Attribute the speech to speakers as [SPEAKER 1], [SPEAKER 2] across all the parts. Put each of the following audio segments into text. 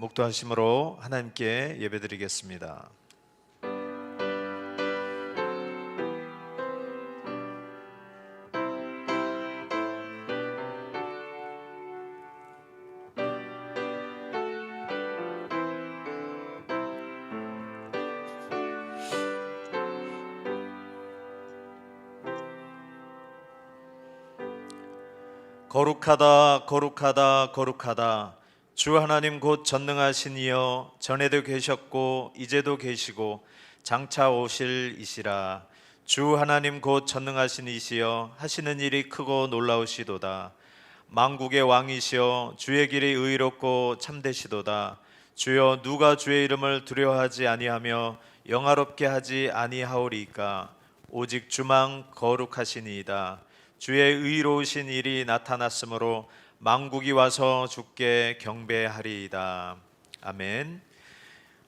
[SPEAKER 1] 목도하심으로 하나님께 예배드리겠습니다. 거룩하다 거룩하다 거룩하다 주 하나님 곧 전능하신 이여, 전에도 계셨고 이제도 계시고 장차 오실 이시라. 주 하나님 곧 전능하신 이시여, 하시는 일이 크고 놀라우시도다. 만국의 왕이시여, 주의 길이 의롭고 참되시도다. 주여, 누가 주의 이름을 두려워하지 아니하며 영화롭게 하지 아니하오리이까. 오직 주만 거룩하시니이다. 주의 의로우신 일이 나타났으므로 만국이 와서 주께 경배하리이다. 아멘.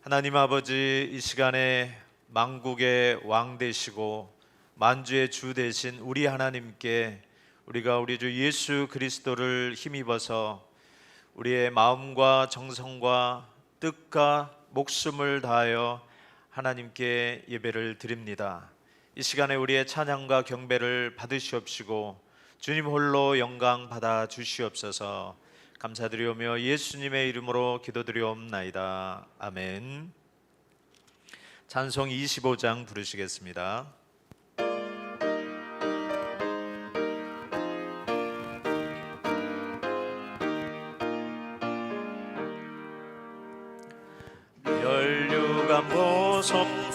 [SPEAKER 1] 하나님 아버지, 이 시간에 만국의 왕 되시고 만주의 주 되신 우리 하나님께 우리가 우리 주 예수 그리스도를 힘입어서 우리의 마음과 정성과 뜻과 목숨을 다하여 하나님께 예배를 드립니다. 이 시간에 우리의 찬양과 경배를 받으시옵시고 주님 홀로 영광 받아 주시옵소서. 감사드리오며 예수님의 이름으로 기도드리옵나이다. 아멘. 찬송 25장 부르시겠습니다. 멸류관 보소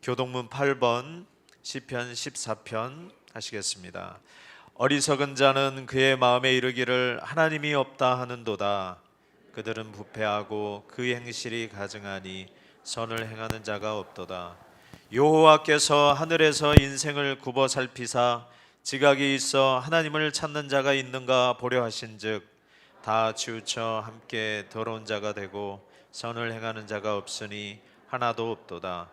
[SPEAKER 1] 교동문 8번 시편 14편 하시겠습니다. 어리석은 자는 그의 마음에 이르기를 하나님이 없다 하는도다. 그들은 부패하고 그 행실이 가증하니 선을 행하는 자가 없도다. 여호와께서 하늘에서 인생을 굽어 살피사 지각이 있어 하나님을 찾는 자가 있는가 보려 하신즉 다 치우쳐 함께 더러운 자가 되고 선을 행하는 자가 없으니 하나도 없도다.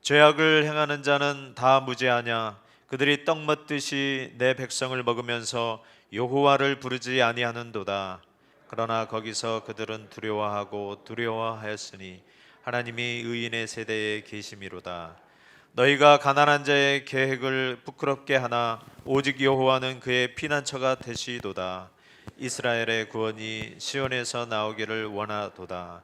[SPEAKER 1] 죄악을 행하는 자는 다 무죄하냐. 그들이 떡 먹듯이 내 백성을 먹으면서 여호와를 부르지 아니하는도다. 그러나 거기서 그들은 두려워하고 두려워하였으니 하나님이 의인의 세대에 계심이로다. 너희가 가난한 자의 계획을 부끄럽게 하나 오직 여호와는 그의 피난처가 되시도다. 이스라엘의 구원이 시온에서 나오기를 원하도다.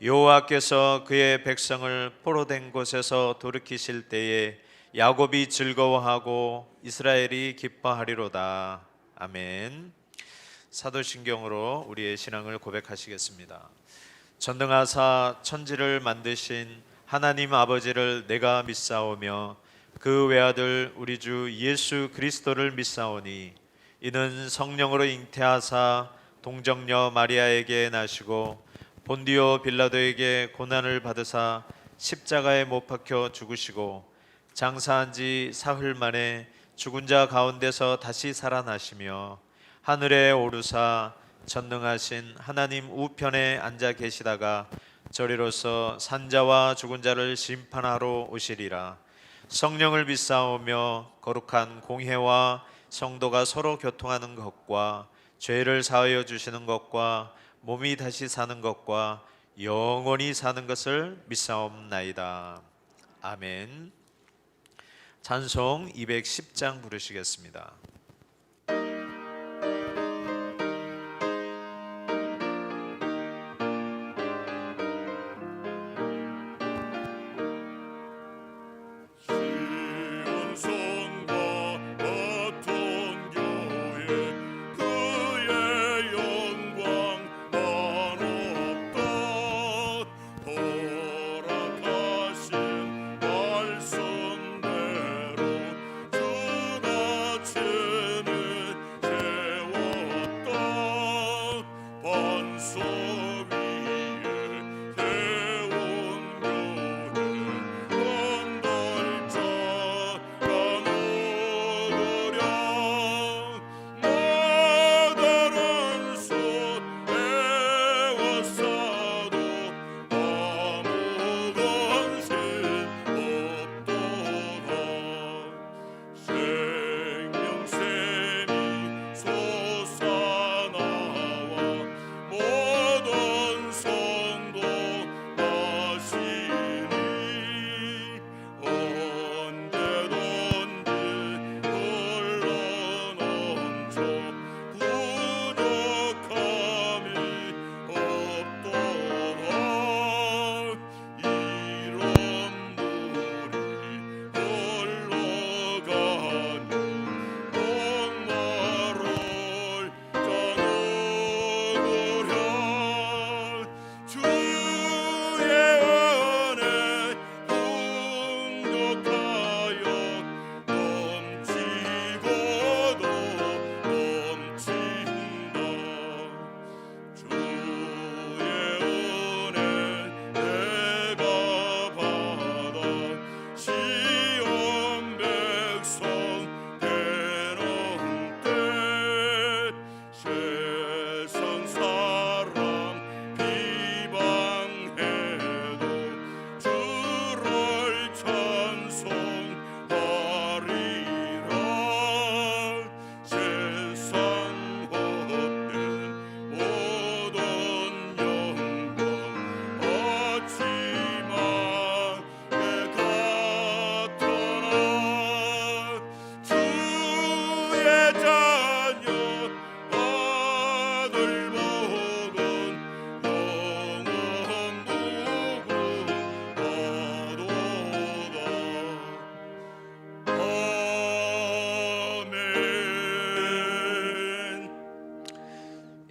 [SPEAKER 1] 여호와께서 그의 백성을 포로된 곳에서 돌이키실 때에 야곱이 즐거워하고 이스라엘이 기뻐하리로다. 아멘. 사도신경으로 우리의 신앙을 고백하시겠습니다. 전능하사 천지를 만드신 하나님 아버지를 내가 믿사오며 그 외아들 우리 주 예수 그리스도를 믿사오니 이는 성령으로 잉태하사 동정녀 마리아에게 나시고 본디오 빌라도에게 고난을 받으사 십자가에 못 박혀 죽으시고 장사한 지 사흘 만에 죽은 자 가운데서 다시 살아나시며 하늘에 오르사 전능하신 하나님 우편에 앉아 계시다가 저리로서 산자와 죽은 자를 심판하러 오시리라. 성령을 믿사오며 거룩한 공회와 성도가 서로 교통하는 것과 죄를 사하여 주시는 것과 몸이 다시 사는 것과 영원히 사는 것을 믿사옵나이다. 아멘. 찬송 210장 부르시겠습니다.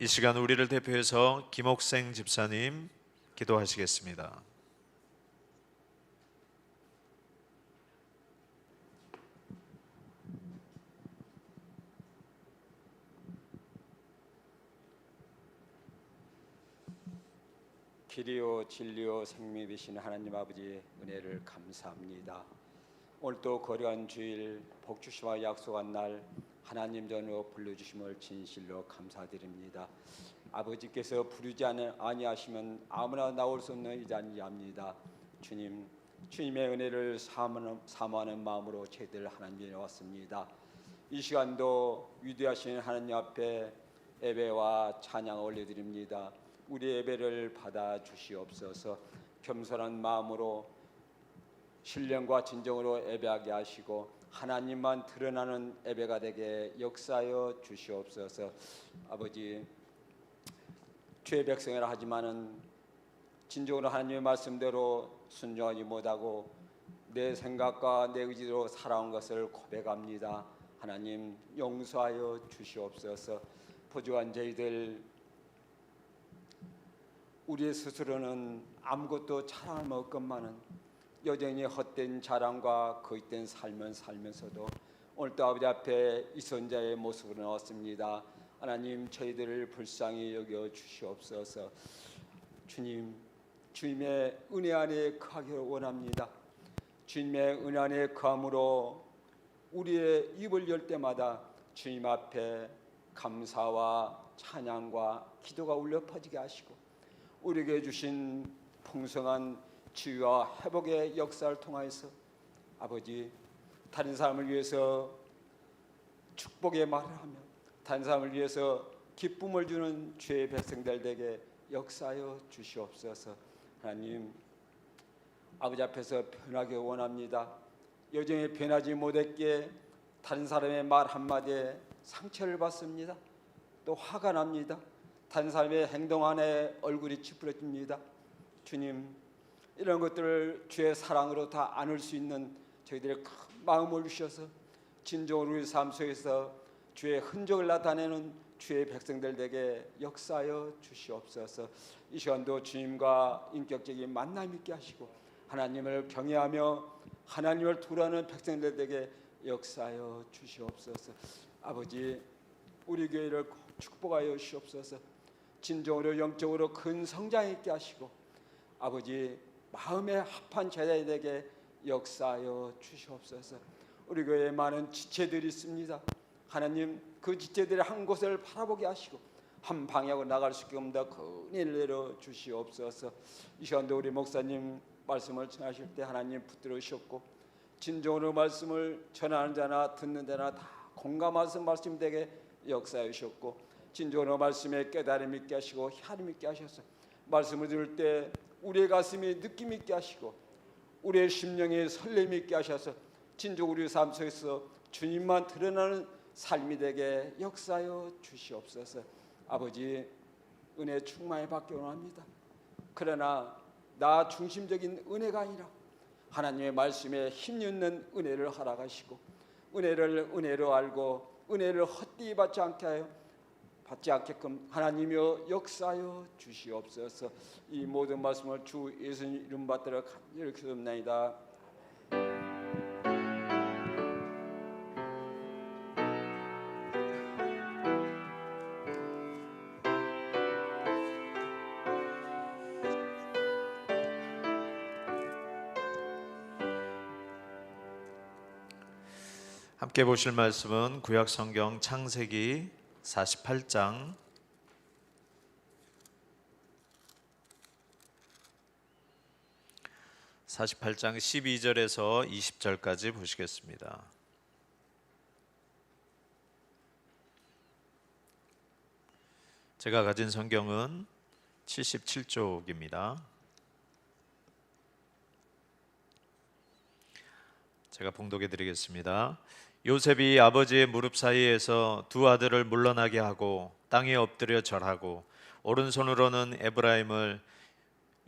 [SPEAKER 1] 이 시간 우리를 대표해서 김옥생 집사님 기도하시겠습니다.
[SPEAKER 2] 길이요 진리요 생명이 되신 하나님 아버지의 은혜를 감사합니다. 오늘도 거룩한 주일 복주시와 약속한 날 하나님 전으로 불러주심을 진실로 감사드립니다. 아버지께서 부르지 아니하시면 아무나 나올 수 없는 이 자리입니다. 주님, 주님의 은혜를 사모하는 마음으로 저희들 하나님께 왔습니다. 이 시간도 위대하신 하나님 앞에 예배와 찬양을 올려드립니다. 우리 예배를 받아 주시옵소서. 겸손한 마음으로 신령과 진정으로 예배하게 하시고 하나님만 드러나는 예배가 되게 역사하여 주시옵소서. 아버지, 주의 백성이라 하지만은 진정으로 하나님의 말씀대로 순종하지 못하고 내 생각과 내 의지로 살아온 것을 고백합니다. 하나님 용서하여 주시옵소서. 부족한 저희들 우리 스스로는 아무것도 자랑할 수 없건만은 여전히 헛된 자랑과 거짓된 삶을 살면서도 오늘도 아버지 앞에 이 선자의 모습으로 나왔습니다. 하나님 저희들을 불쌍히 여겨 주시옵소서. 주님, 주님의 은혜 안에 거하기를 원합니다. 주님의 은혜 안에 거함으로 우리의 입을 열 때마다 주님 앞에 감사와 찬양과 기도가 울려 퍼지게 하시고 우리에게 주신 풍성한 치유와 회복의 역사를 통하여서 아버지 다른 사람을 위해서 축복의 말을 하며 다른 사람을 위해서 기쁨을 주는 주의 백성들에게 역사하여 주시옵소서. 하나님 아버지 앞에서 변하기 원합니다. 여전히 변하지 못했기에 다른 사람의 말 한마디에 상처를 받습니다. 또 화가 납니다. 다른 사람의 행동 안에 얼굴이 찌푸려집니다. 주님, 이런 것들을 주의 사랑으로 다 안을 수 있는 저희들의 큰 마음을 주셔서 진정으로 우리 삶 속에서 주의 흔적을 나타내는 주의 백성들에게 역사하여 주시옵소서. 이 시간도 주님과 인격적인 만남 있게 하시고 하나님을 경외하며 하나님을 두려워하는 백성들에게 역사하여 주시옵소서. 아버지, 우리 교회를 축복하여 주시옵소서. 진정으로 영적으로 큰 성장 있게 하시고 아버지 마음에 합한 제자들에게 역사하여 주시옵소서. 우리 교회에 많은 지체들이 있습니다. 하나님 그 지체들의 한 곳을 바라보게 하시고 한 방향으로 나갈 수 있게 더 큰일 내려 주시옵소서. 이 시간도 우리 목사님 말씀을 전하실 때 하나님 붙들어 주셨고 진정으로 말씀을 전하는 자나 듣는 자나 다 공감하셔서 말씀 되게 역사해 주셨고 진정으로 말씀에 깨달음 있게 하시고 혈임 있게 하셔서 말씀을 들을 때 우리의 가슴이 느낌 있게 하시고 우리의 심령에 설렘 있게 하셔서 진정 우리 삶 속에서 주님만 드러나는 삶이 되게 역사하여 주시옵소서. 아버지 은혜 충만히 받기 원합니다. 그러나 나 중심적인 은혜가 아니라 하나님의 말씀에 힘있는 은혜를 허락하시고 은혜를 은혜로 알고 은혜를 헛되이 받지 않게끔 하나님이여 역사하여 주시옵소서. 이 모든 말씀을 주 예수님 이름 받들어 간절히 기도합나이다.
[SPEAKER 1] 함께 보실 말씀은 구약 성경 창세기 48장 12절에서 20절까지 보시겠습니다. 제가 가진 성경은 77쪽입니다. 제가 봉독해 드리겠습니다. 요셉이 아버지의 무릎 사이에서 두 아들을 물러나게 하고 땅에 엎드려 절하고 오른손으로는 에브라임을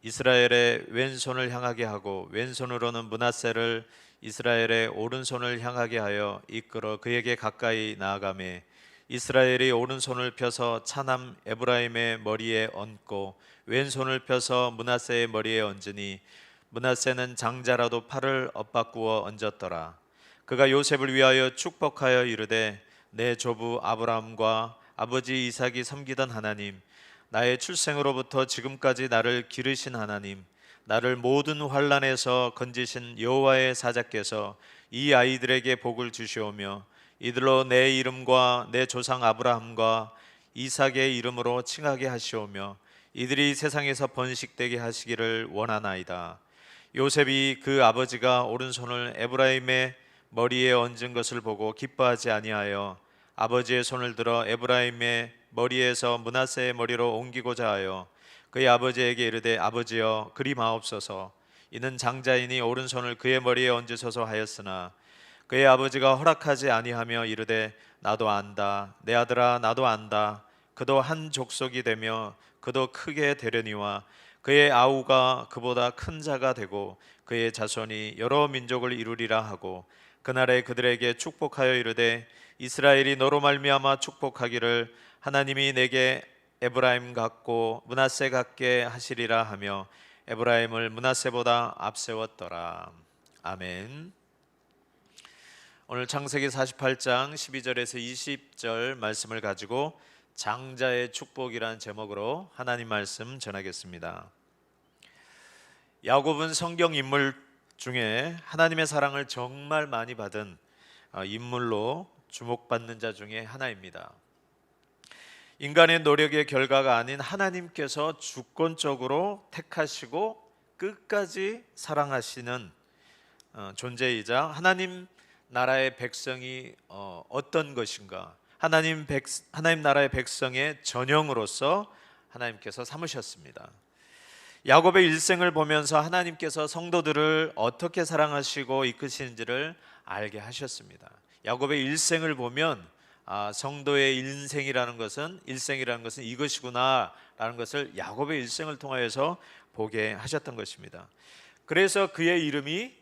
[SPEAKER 1] 이스라엘의 왼손을 향하게 하고 왼손으로는 므낫세를 이스라엘의 오른손을 향하게 하여 이끌어 그에게 가까이 나아가매 이스라엘이 오른손을 펴서 차남 에브라임의 머리에 얹고 왼손을 펴서 므낫세의 머리에 얹으니 므낫세는 장자라도 팔을 엇바꾸어 얹었더라. 그가 요셉을 위하여 축복하여 이르되 내 조부 아브라함과 아버지 이삭이 섬기던 하나님, 나의 출생으로부터 지금까지 나를 기르신 하나님, 나를 모든 환난에서 건지신 여호와의 사자께서 이 아이들에게 복을 주시오며 이들로 내 이름과 내 조상 아브라함과 이삭의 이름으로 칭하게 하시오며 이들이 세상에서 번식되게 하시기를 원하나이다. 요셉이 그 아버지가 오른손을 에브라임의 머리에 얹은 것을 보고 기뻐하지 아니하여 아버지의 손을 들어 에브라임의 머리에서 므낫세의 머리로 옮기고자 하여 그의 아버지에게 이르되 아버지여 그리 마옵소서. 이는 장자이니 오른손을 그의 머리에 얹으소서 하였으나 그의 아버지가 허락하지 아니하며 이르되 나도 안다. 내 아들아 나도 안다. 그도 한 족속이 되며 그도 크게 되려니와 그의 아우가 그보다 큰 자가 되고 그의 자손이 여러 민족을 이루리라 하고 그날에 그들에게 축복하여 이르되 이스라엘이 너로 말미암아 축복하기를 하나님이 내게 에브라임 같고 므낫세 같게 하시리라 하며 에브라임을 므낫세보다 앞세웠더라. 아멘. 오늘 창세기 48장 12절에서 20절 말씀을 가지고 장자의 축복이라는 제목으로 하나님 말씀 전하겠습니다. 야곱은 성경 인물 중에 하나님의 사랑을 정말 많이 받은 인물로 주목받는 자 중에 하나입니다. 인간의 노력의 결과가 아닌 하나님께서 주권적으로 택하시고 끝까지 사랑하시는 존재이자 하나님 나라의 백성이 어떤 것인가, 하나님 나라의 백성의 전형으로서 하나님께서 삼으셨습니다. 야곱의 일생을 보면서 하나님께서 성도들을 어떻게 사랑하시고 이끄시는지를 알게 하셨습니다. 야곱의 일생을 보면 성도의 일생이라는 것은 이것이구나라는 것을 야곱의 일생을 통하여서 보게 하셨던 것입니다. 그래서 그의 이름이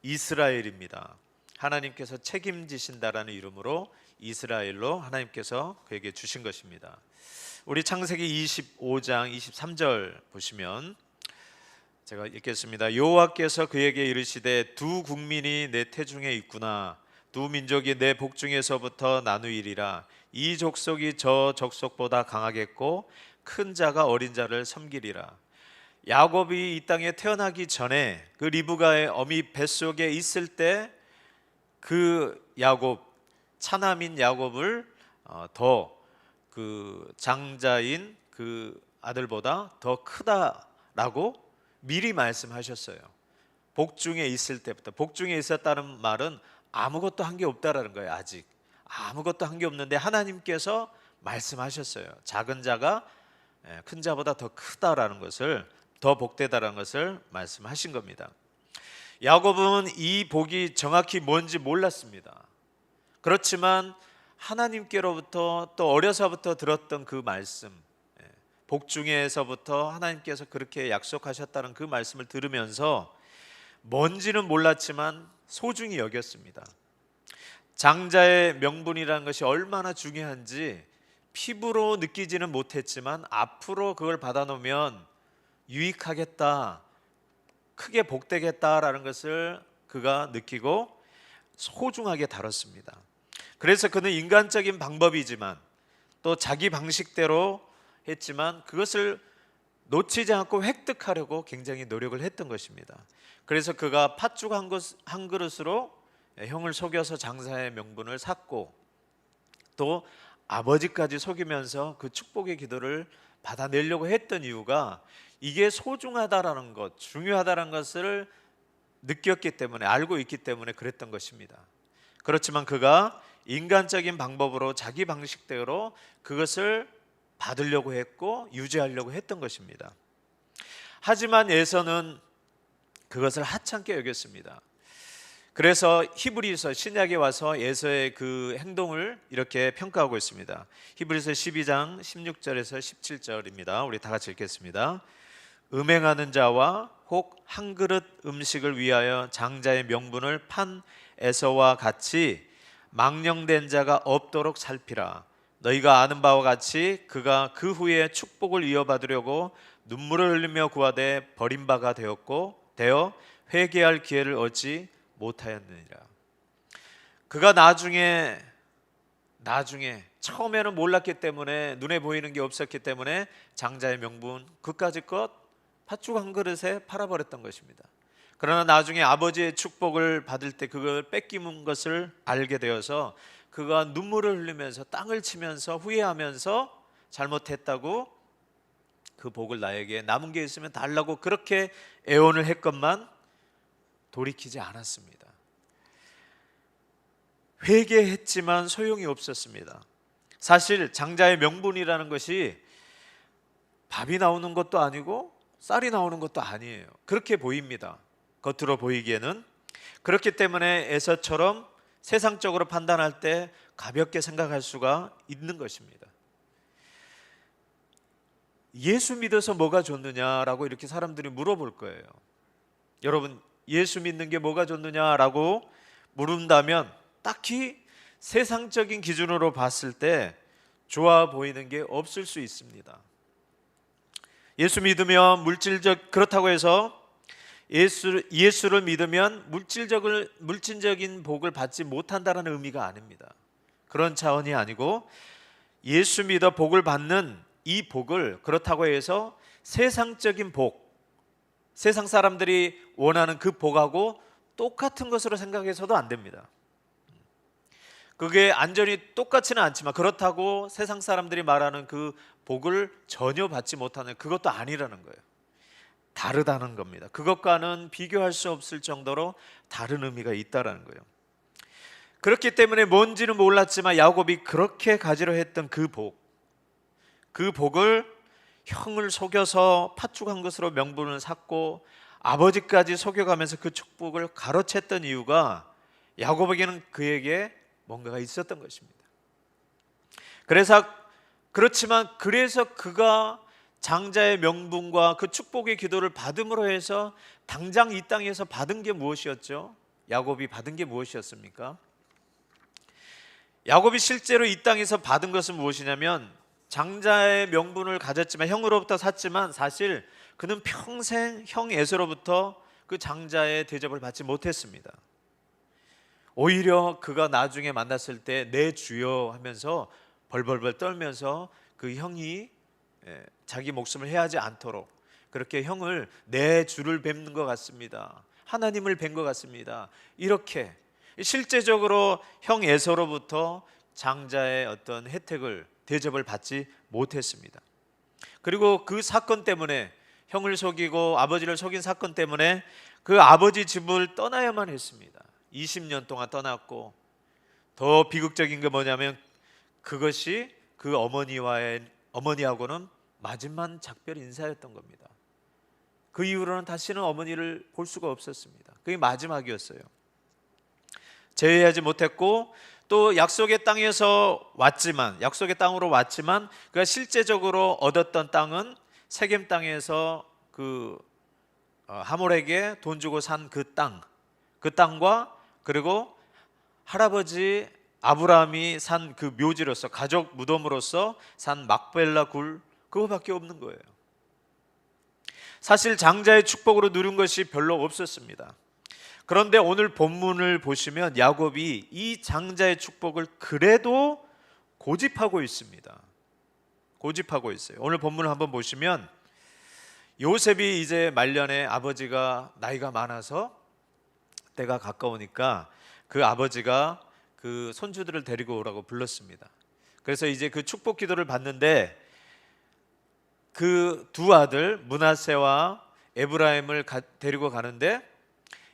[SPEAKER 1] 이스라엘입니다. 하나님께서 책임지신다라는 이름으로 이스라엘로 하나님께서 그에게 주신 것입니다. 우리 창세기 25장 23절 보시면 제가 읽겠습니다. 여호와께서 그에게 이르시되 두 국민이 내 태중에 있구나. 두 민족이 내 복중에서부터 나누이리라. 이 족속이 저 족속보다 강하겠고 큰 자가 어린 자를 섬기리라. 야곱이 이 땅에 태어나기 전에 그 리브가의 어미 뱃속에 있을 때 그 야곱, 차남인 야곱을 더 그 장자인 그 아들보다 더 크다라고 미리 말씀하셨어요. 복중에 있을 때부터. 복중에 있었다는 말은 아무것도 한 게 없다라는 거예요. 아직 아무것도 한 게 없는데 하나님께서 말씀하셨어요. 작은 자가 큰 자보다 더 크다라는 것을, 더 복되다라는 것을 말씀하신 겁니다. 야곱은 이 복이 정확히 뭔지 몰랐습니다. 그렇지만 하나님께로부터 또 어려서부터 들었던 그 말씀, 복중에서부터 하나님께서 그렇게 약속하셨다는 그 말씀을 들으면서 뭔지는 몰랐지만 소중히 여겼습니다. 장자의 명분이라는 것이 얼마나 중요한지 피부로 느끼지는 못했지만 앞으로 그걸 받아놓으면 유익하겠다, 크게 복되겠다라는 것을 그가 느끼고 소중하게 다뤘습니다. 그래서 그는 인간적인 방법이지만 또 자기 방식대로 했지만 그것을 놓치지 않고 획득하려고 굉장히 노력을 했던 것입니다. 그래서 그가 팥죽 한 그릇으로 형을 속여서 장자의 명분을 샀고 또 아버지까지 속이면서 그 축복의 기도를 받아내려고 했던 이유가 이게 소중하다라는 것, 중요하다는 것을 느꼈기 때문에, 알고 있기 때문에 그랬던 것입니다. 그렇지만 그가 인간적인 방법으로 자기 방식대로 그것을 받으려고 했고 유지하려고 했던 것입니다. 하지만 에서는 그것을 하찮게 여겼습니다. 그래서 히브리서 신약에 와서 에서의 그 행동을 이렇게 평가하고 있습니다. 히브리서 12장 16절에서 17절입니다. 우리 다 같이 읽겠습니다. 음행하는 자와 혹 한 그릇 음식을 위하여 장자의 명분을 판 에서와 같이 망령된 자가 없도록 살피라. 너희가 아는 바와 같이 그가 그 후에 축복을 이어받으려고 눈물을 흘리며 구하되 버림바가 되어 회개할 기회를 얻지 못하였느니라. 그가 나중에 처음에는 몰랐기 때문에, 눈에 보이는 게 없었기 때문에 장자의 명분 그까짓 것 팥죽 한 그릇에 팔아버렸던 것입니다. 그러나 나중에 아버지의 축복을 받을 때 그걸 뺏기는 것을 알게 되어서 그가 눈물을 흘리면서 땅을 치면서 후회하면서 잘못했다고 그 복을 나에게 남은 게 있으면 달라고 그렇게 애원을 했건만 돌이키지 않았습니다. 회개했지만 소용이 없었습니다. 사실 장자의 명분이라는 것이 밥이 나오는 것도 아니고 쌀이 나오는 것도 아니에요. 그렇게 보입니다. 겉으로 보이기에는. 그렇기 때문에 에서처럼 세상적으로 판단할 때 가볍게 생각할 수가 있는 것입니다. 예수 믿어서 뭐가 좋느냐라고 이렇게 사람들이 물어볼 거예요. 여러분, 예수 믿는 게 뭐가 좋느냐라고 물은다면 딱히 세상적인 기준으로 봤을 때 좋아 보이는 게 없을 수 있습니다. 예수 믿으면 그렇다고 해서 예수를 믿으면 물질적인 복을 받지 못한다는 의미가 아닙니다. 그런 차원이 아니고, 예수 믿어 복을 받는 이 복을 그렇다고 해서 세상적인 복, 세상 사람들이 원하는 그 복하고 똑같은 것으로 생각해서도 안 됩니다. 그게 완전히 똑같지는 않지만 그렇다고 세상 사람들이 말하는 그 복을 전혀 받지 못하는, 그것도 아니라는 거예요. 다르다는 겁니다. 그것과는 비교할 수 없을 정도로 다른 의미가 있다라는 거예요. 그렇기 때문에 뭔지는 몰랐지만 야곱이 그렇게 가지려 했던 그 복을 형을 속여서 팥죽한 것으로 명분을 샀고 아버지까지 속여가면서 그 축복을 가로챘던 이유가, 야곱에게는 그에게 뭔가가 있었던 것입니다. 그래서 그가 장자의 명분과 그 축복의 기도를 받음으로 해서 당장 이 땅에서 받은 게 무엇이었죠? 야곱이 받은 게 무엇이었습니까? 야곱이 실제로 이 땅에서 받은 것은 무엇이냐면, 장자의 명분을 가졌지만, 형으로부터 샀지만 사실 그는 평생 형 에서로부터 그 장자의 대접을 받지 못했습니다. 오히려 그가 나중에 만났을 때 내 주여 하면서 벌벌벌 떨면서 그 형이 자기 목숨을 해하지 않도록 그렇게 형을 내 주를 뵙는 것 같습니다, 하나님을 뵌 것 같습니다, 이렇게 실제적으로 형 에서로부터 장자의 어떤 혜택을, 대접을 받지 못했습니다. 그리고 그 사건 때문에, 형을 속이고 아버지를 속인 사건 때문에 그 아버지 집을 떠나야만 했습니다. 20년 동안 떠났고, 더 비극적인 게 뭐냐면 그것이 그 어머니하고는 마지막 작별 인사였던 겁니다. 그 이후로는 다시는 어머니를 볼 수가 없었습니다. 그게 마지막이었어요. 제외하지 못했고, 또 약속의 땅으로 왔지만 그가 실제적으로 얻었던 땅은 세겜 땅에서 그 하몰에게 돈 주고 산 그 땅과, 그리고 할아버지 아브라함이 산 그 묘지로서, 가족 무덤으로서 산 막벨라 굴, 그거밖에 없는 거예요. 사실 장자의 축복으로 누린 것이 별로 없었습니다. 그런데 오늘 본문을 보시면 야곱이 이 장자의 축복을 그래도 고집하고 있습니다. 고집하고 있어요. 오늘 본문을 한번 보시면, 요셉이 이제 말년에 아버지가 나이가 많아서 때가 가까우니까 그 아버지가 그 손주들을 데리고 오라고 불렀습니다. 그래서 이제 그 축복 기도를 받는데, 그 두 아들 므낫세와 에브라임을 데리고 가는데,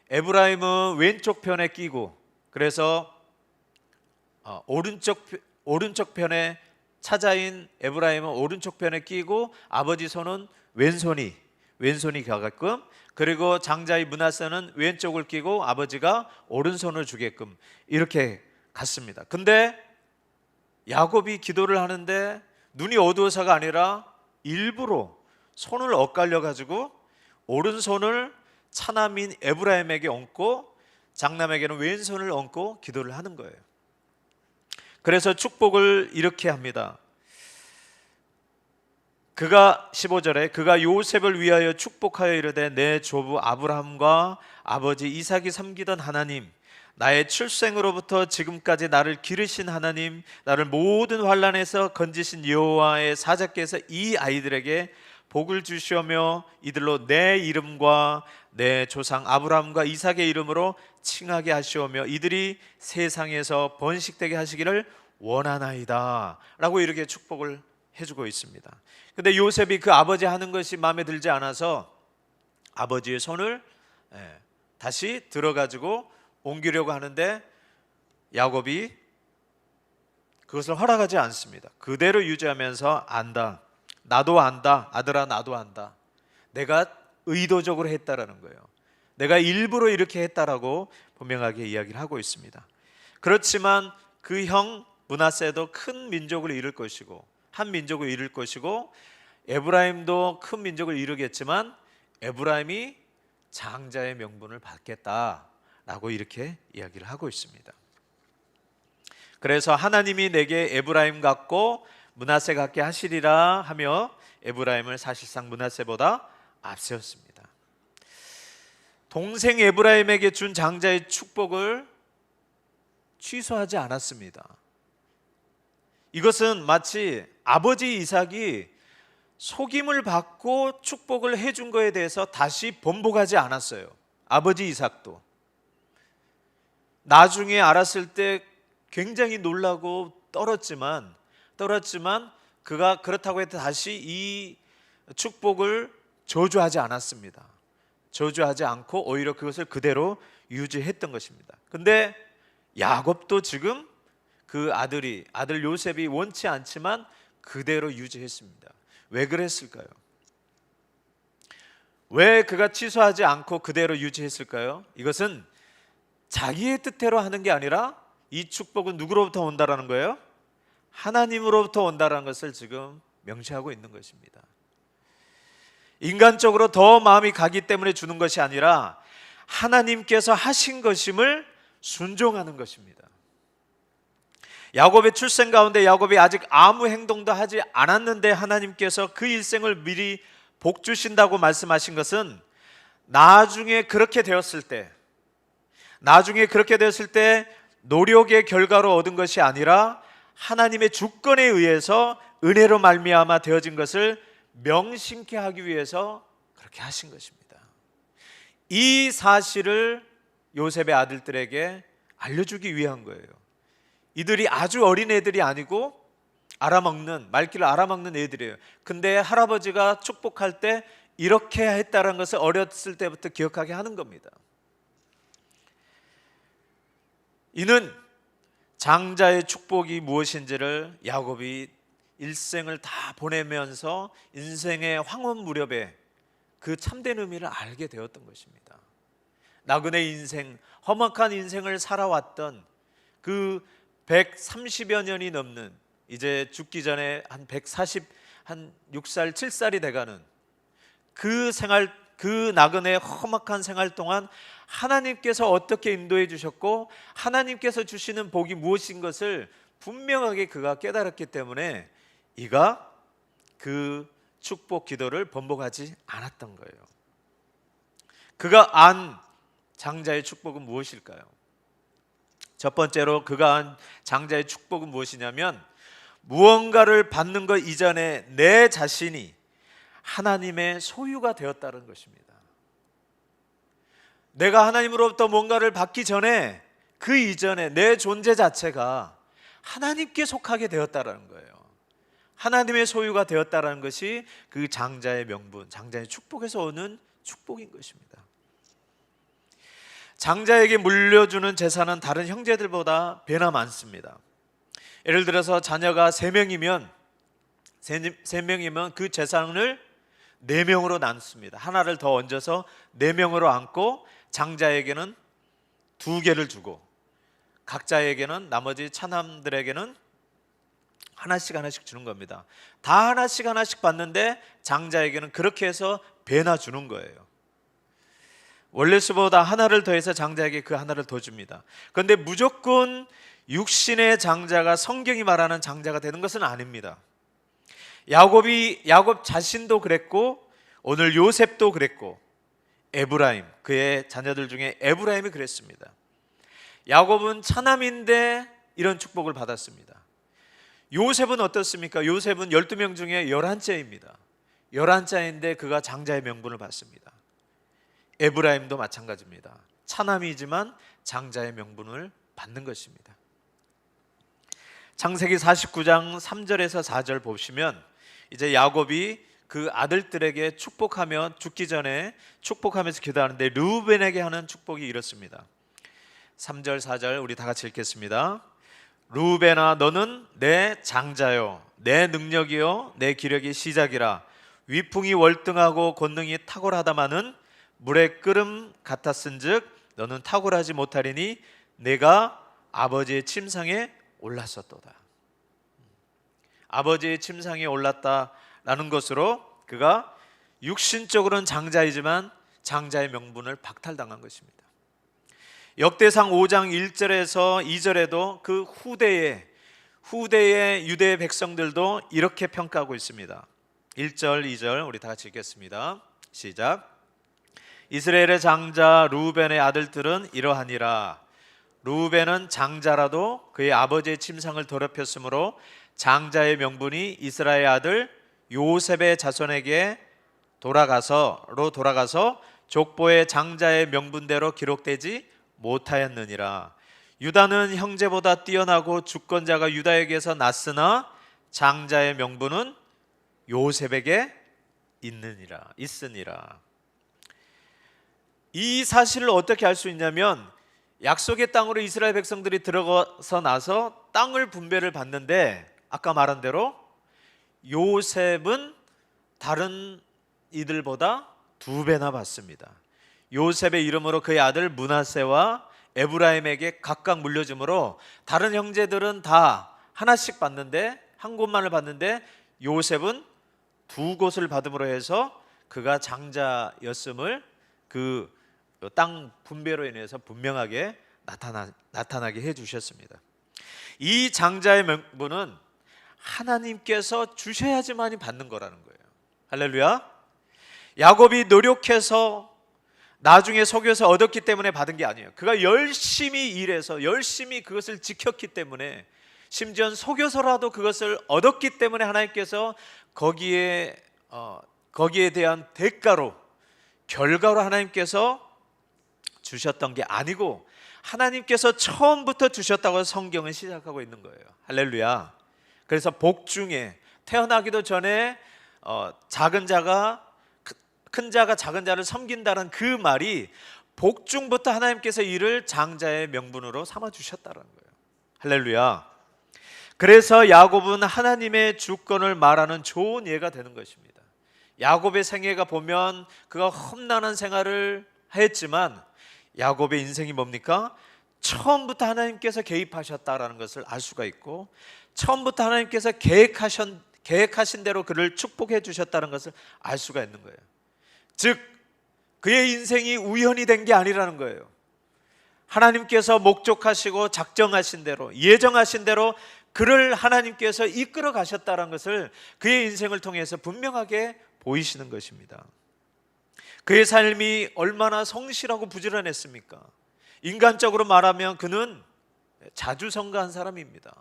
[SPEAKER 1] 에브라임은 왼쪽 편에 끼고, 그래서 오른쪽 편에, 차자인 에브라임은 오른쪽 편에 끼고 아버지 손은 왼손이 가게끔, 그리고 장자의 므낫세는 왼쪽을 끼고 아버지가 오른손을 주게끔 이렇게 갔습니다. 근데 야곱이 기도를 하는데 눈이 어두워서가 아니라 일부러 손을 엇갈려 가지고 오른손을 차남인 에브라임에게 얹고 장남에게는 왼손을 얹고 기도를 하는 거예요. 그래서 축복을 이렇게 합니다. 15절에 그가 요셉을 위하여 축복하여 이르되, 내 조부 아브라함과 아버지 이삭이 섬기던 하나님, 나의 출생으로부터 지금까지 나를 기르신 하나님, 나를 모든 환난에서 건지신 여호와의 사자께서 이 아이들에게 복을 주시오며 이들로 내 이름과 내 조상 아브라함과 이삭의 이름으로 칭하게 하시오며 이들이 세상에서 번식되게 하시기를 원하나이다 라고 이렇게 축복을 해주고 있습니다. 근데 요셉이 그 아버지 하는 것이 마음에 들지 않아서 아버지의 손을 다시 들어가지고 옮기려고 하는데, 야곱이 그것을 허락하지 않습니다. 그대로 유지하면서, 나도 안다 아들아, 나도 안다, 내가 의도적으로 했다라는 거예요. 내가 일부러 이렇게 했다라고 분명하게 이야기를 하고 있습니다. 그렇지만 그 형 므낫세도 큰 민족을 이룰 것이고, 한 민족을 이룰 것이고, 에브라임도 큰 민족을 이루겠지만 에브라임이 장자의 명분을 받겠다라고 이렇게 이야기를 하고 있습니다. 그래서 하나님이 내게 에브라임 같고 므낫세 같게 하시리라 하며 에브라임을 사실상 므낫세보다 앞세웠습니다. 동생 에브라임에게 준 장자의 축복을 취소하지 않았습니다. 이것은 마치 아버지 이삭이 속임을 받고 축복을 해준 것에 대해서 다시 번복하지 않았어요. 아버지 이삭도 나중에 알았을 때 굉장히 놀라고 떨었지만 그가 그렇다고 해서 다시 이 축복을 저주하지 않았습니다. 저주하지 않고 오히려 그것을 그대로 유지했던 것입니다. 근데 야곱도 지금 그 아들 요셉이 원치 않지만 그대로 유지했습니다. 왜 그랬을까요? 왜 그가 취소하지 않고 그대로 유지했을까요? 이것은 자기의 뜻대로 하는 게 아니라 이 축복은 누구로부터 온다라는 거예요? 하나님으로부터 온다라는 것을 지금 명시하고 있는 것입니다. 인간적으로 더 마음이 가기 때문에 주는 것이 아니라 하나님께서 하신 것임을 순종하는 것입니다. 야곱의 출생 가운데 야곱이 아직 아무 행동도 하지 않았는데 하나님께서 그 일생을 미리 복 주신다고 말씀하신 것은 나중에 그렇게 되었을 때 노력의 결과로 얻은 것이 아니라 하나님의 주권에 의해서 은혜로 말미암아 되어진 것을 명심케 하기 위해서 그렇게 하신 것입니다. 이 사실을 요셉의 아들들에게 알려주기 위한 거예요. 이들이 아주 어린 애들이 아니고 말귀를 알아먹는 애들이에요. 근데 할아버지가 축복할 때 이렇게 했다는 것을 어렸을 때부터 기억하게 하는 겁니다. 이는 장자의 축복이 무엇인지를 야곱이 일생을 다 보내면서 인생의 황혼 무렵에 그 참된 의미를 알게 되었던 것입니다. 나그네 인생, 험악한 인생을 살아왔던 그 130여 년이 넘는, 이제 죽기 전에 한 6살, 7살이 돼가는 그 생활, 그 나그네 험악한 생활 동안 하나님께서 어떻게 인도해 주셨고 하나님께서 주시는 복이 무엇인 것을 분명하게 그가 깨달았기 때문에 이가 그 축복 기도를 번복하지 않았던 거예요. 그가 안 장자의 축복은 무엇일까요? 첫 번째로 그가 안 장자의 축복은 무엇이냐면 무언가를 받는 것 이전에 내 자신이 하나님의 소유가 되었다는 것입니다. 내가 하나님으로부터 뭔가를 받기 전에 그 이전에 내 존재 자체가 하나님께 속하게 되었다는 거예요. 하나님의 소유가 되었다는 것이 그 장자의 명분, 장자의 축복에서 오는 축복인 것입니다. 장자에게 물려주는 재산은 다른 형제들보다 배나 많습니다. 예를 들어서 자녀가 3명이면 그 재산을 4명으로 나눴습니다. 하나를 더 얹어서 4명으로 안고 장자에게는 2개를 주고 각자에게는 나머지 차남들에게는 하나씩 주는 겁니다. 다 하나씩 받는데 장자에게는 그렇게 해서 배나 주는 거예요. 원래 수보다 하나를 더해서 장자에게 그 하나를 더 줍니다. 그런데 무조건 육신의 장자가 성경이 말하는 장자가 되는 것은 아닙니다. 야곱 자신도 그랬고 오늘 요셉도 그랬고 에브라임, 그의 자녀들 중에 에브라임이 그랬습니다. 야곱은 차남인데 이런 축복을 받았습니다. 요셉은 어떻습니까? 요셉은 12명 중에 11째입니다. 11자인데 그가 장자의 명분을 받습니다. 에브라임도 마찬가지입니다. 차남이지만 장자의 명분을 받는 것입니다. 창세기 49장 3절에서 4절 보시면 이제 야곱이 그 아들들에게 축복하며 죽기 전에 축복하면서 기도하는데 르우벤에게 하는 축복이 이렇습니다. 3절 4절 우리 다 같이 읽겠습니다. 르우벤아 너는 내 장자요 내 능력이요 내 기력이 시작이라. 위풍이 월등하고 권능이 탁월하다마는 물의 끓음 같았은즉 너는 탁월하지 못하리니 내가 아버지의 침상에 올랐었도다. 아버지의 침상에 올랐다 라는 것으로 그가 육신적으로는 장자이지만 장자의 명분을 박탈당한 것입니다. 역대상 5장 1절에서 2절에도 그 후대의 유대 백성들도 이렇게 평가하고 있습니다. 1절, 2절 우리 다 같이 읽겠습니다. 시작. 이스라엘의 장자 르우벤의 아들들은 이러하니라. 르우벤은 장자라도 그의 아버지의 침상을 더럽혔으므로 장자의 명분이 이스라엘 아들 요셉의 자손에게 돌아가서 족보의 장자의 명분대로 기록되지 못하였느니라. 유다는 형제보다 뛰어나고 주권자가 유다에게서 났으나 장자의 명분은 요셉에게 있으니라. 이 사실을 어떻게 알 수 있냐면 약속의 땅으로 이스라엘 백성들이 들어가서 나서 땅을 분배를 받는데 아까 말한 대로 요셉은 다른 이들보다 2배나 받습니다. 요셉의 이름으로 그의 아들 므낫세와 에브라임에게 각각 물려주므로 다른 형제들은 다 하나씩 받는데 한 곳만을 받는데 요셉은 2곳을 받음으로 해서 그가 장자였음을 그 땅 분배로 인해서 분명하게 나타나게 해주셨습니다. 이 장자의 명분은 하나님께서 주셔야지만이 받는 거라는 거예요. 할렐루야. 야곱이 노력해서 나중에 속여서 얻었기 때문에 받은 게 아니에요. 그가 열심히 일해서 열심히 그것을 지켰기 때문에, 심지어 속여서라도 그것을 얻었기 때문에 하나님께서 거기에 대한 결과로 하나님께서 주셨던 게 아니고 하나님께서 처음부터 주셨다고 성경은 시작하고 있는 거예요. 할렐루야. 그래서 복 중에 태어나기도 전에 작은 자가 큰 자가 작은 자를 섬긴다는 그 말이 복 중부터 하나님께서 이를 장자의 명분으로 삼아 주셨다는 거예요. 할렐루야. 그래서 야곱은 하나님의 주권을 말하는 좋은 예가 되는 것입니다. 야곱의 생애가 보면 그가 험난한 생활을 했지만 야곱의 인생이 뭡니까? 처음부터 하나님께서 개입하셨다라는 것을 알 수가 있고, 처음부터 하나님께서 계획하신 대로 그를 축복해 주셨다는 것을 알 수가 있는 거예요. 즉 그의 인생이 우연이 된 게 아니라는 거예요. 하나님께서 목적하시고 작정하신 대로, 예정하신 대로 그를 하나님께서 이끌어 가셨다는 것을 그의 인생을 통해서 분명하게 보이시는 것입니다. 그의 삶이 얼마나 성실하고 부지런했습니까? 인간적으로 말하면 그는 자주성가한 사람입니다.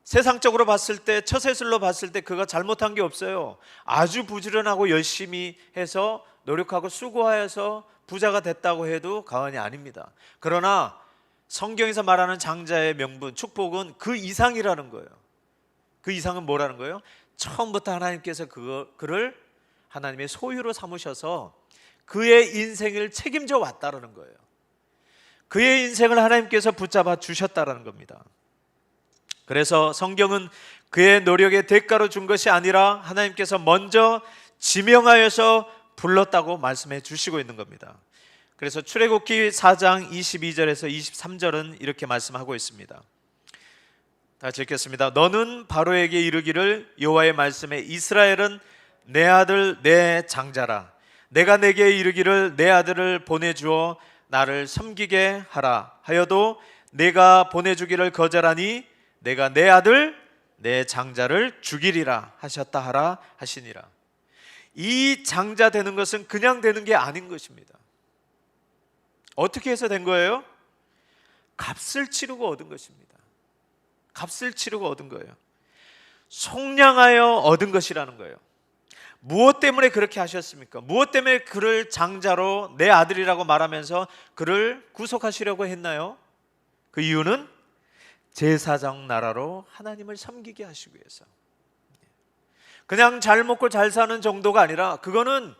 [SPEAKER 1] 세상적으로 봤을 때, 처세술로 봤을 때 그가 잘못한 게 없어요. 아주 부지런하고 열심히 해서 노력하고 수고하여서 부자가 됐다고 해도 과언이 아닙니다. 그러나 성경에서 말하는 장자의 명분, 축복은 그 이상이라는 거예요. 그 이상은 뭐라는 거예요? 처음부터 하나님께서 그를 하나님의 소유로 삼으셔서 그의 인생을 책임져 왔다는 거예요. 그의 인생을 하나님께서 붙잡아 주셨다는 겁니다. 그래서 성경은 그의 노력의 대가로 준 것이 아니라 하나님께서 먼저 지명하여서 불렀다고 말씀해 주시고 있는 겁니다. 그래서 출애굽기 4장 22절에서 23절은 이렇게 말씀하고 있습니다. 다 읽겠습니다. 너는 바로에게 이르기를 여호와의 말씀에 이스라엘은 내 아들 내 장자라. 내가 내게 이르기를 내 아들을 보내주어 나를 섬기게 하라 하여도 내가 보내주기를 거절하니 내가 내 아들 내 장자를 죽이리라 하셨다 하라 하시니라. 이 장자 되는 것은 그냥 되는 게 아닌 것입니다. 어떻게 해서 된 거예요? 값을 치르고 얻은 것입니다. 값을 치르고 얻은 거예요. 속량하여 얻은 것이라는 거예요. 무엇 때문에 그렇게 하셨습니까? 무엇 때문에 그를 장자로 내 아들이라고 말하면서 그를 구속하시려고 했나요? 그 이유는 제사장 나라로 하나님을 섬기게 하시기 위해서. 그냥 잘 먹고 잘 사는 정도가 아니라 그거는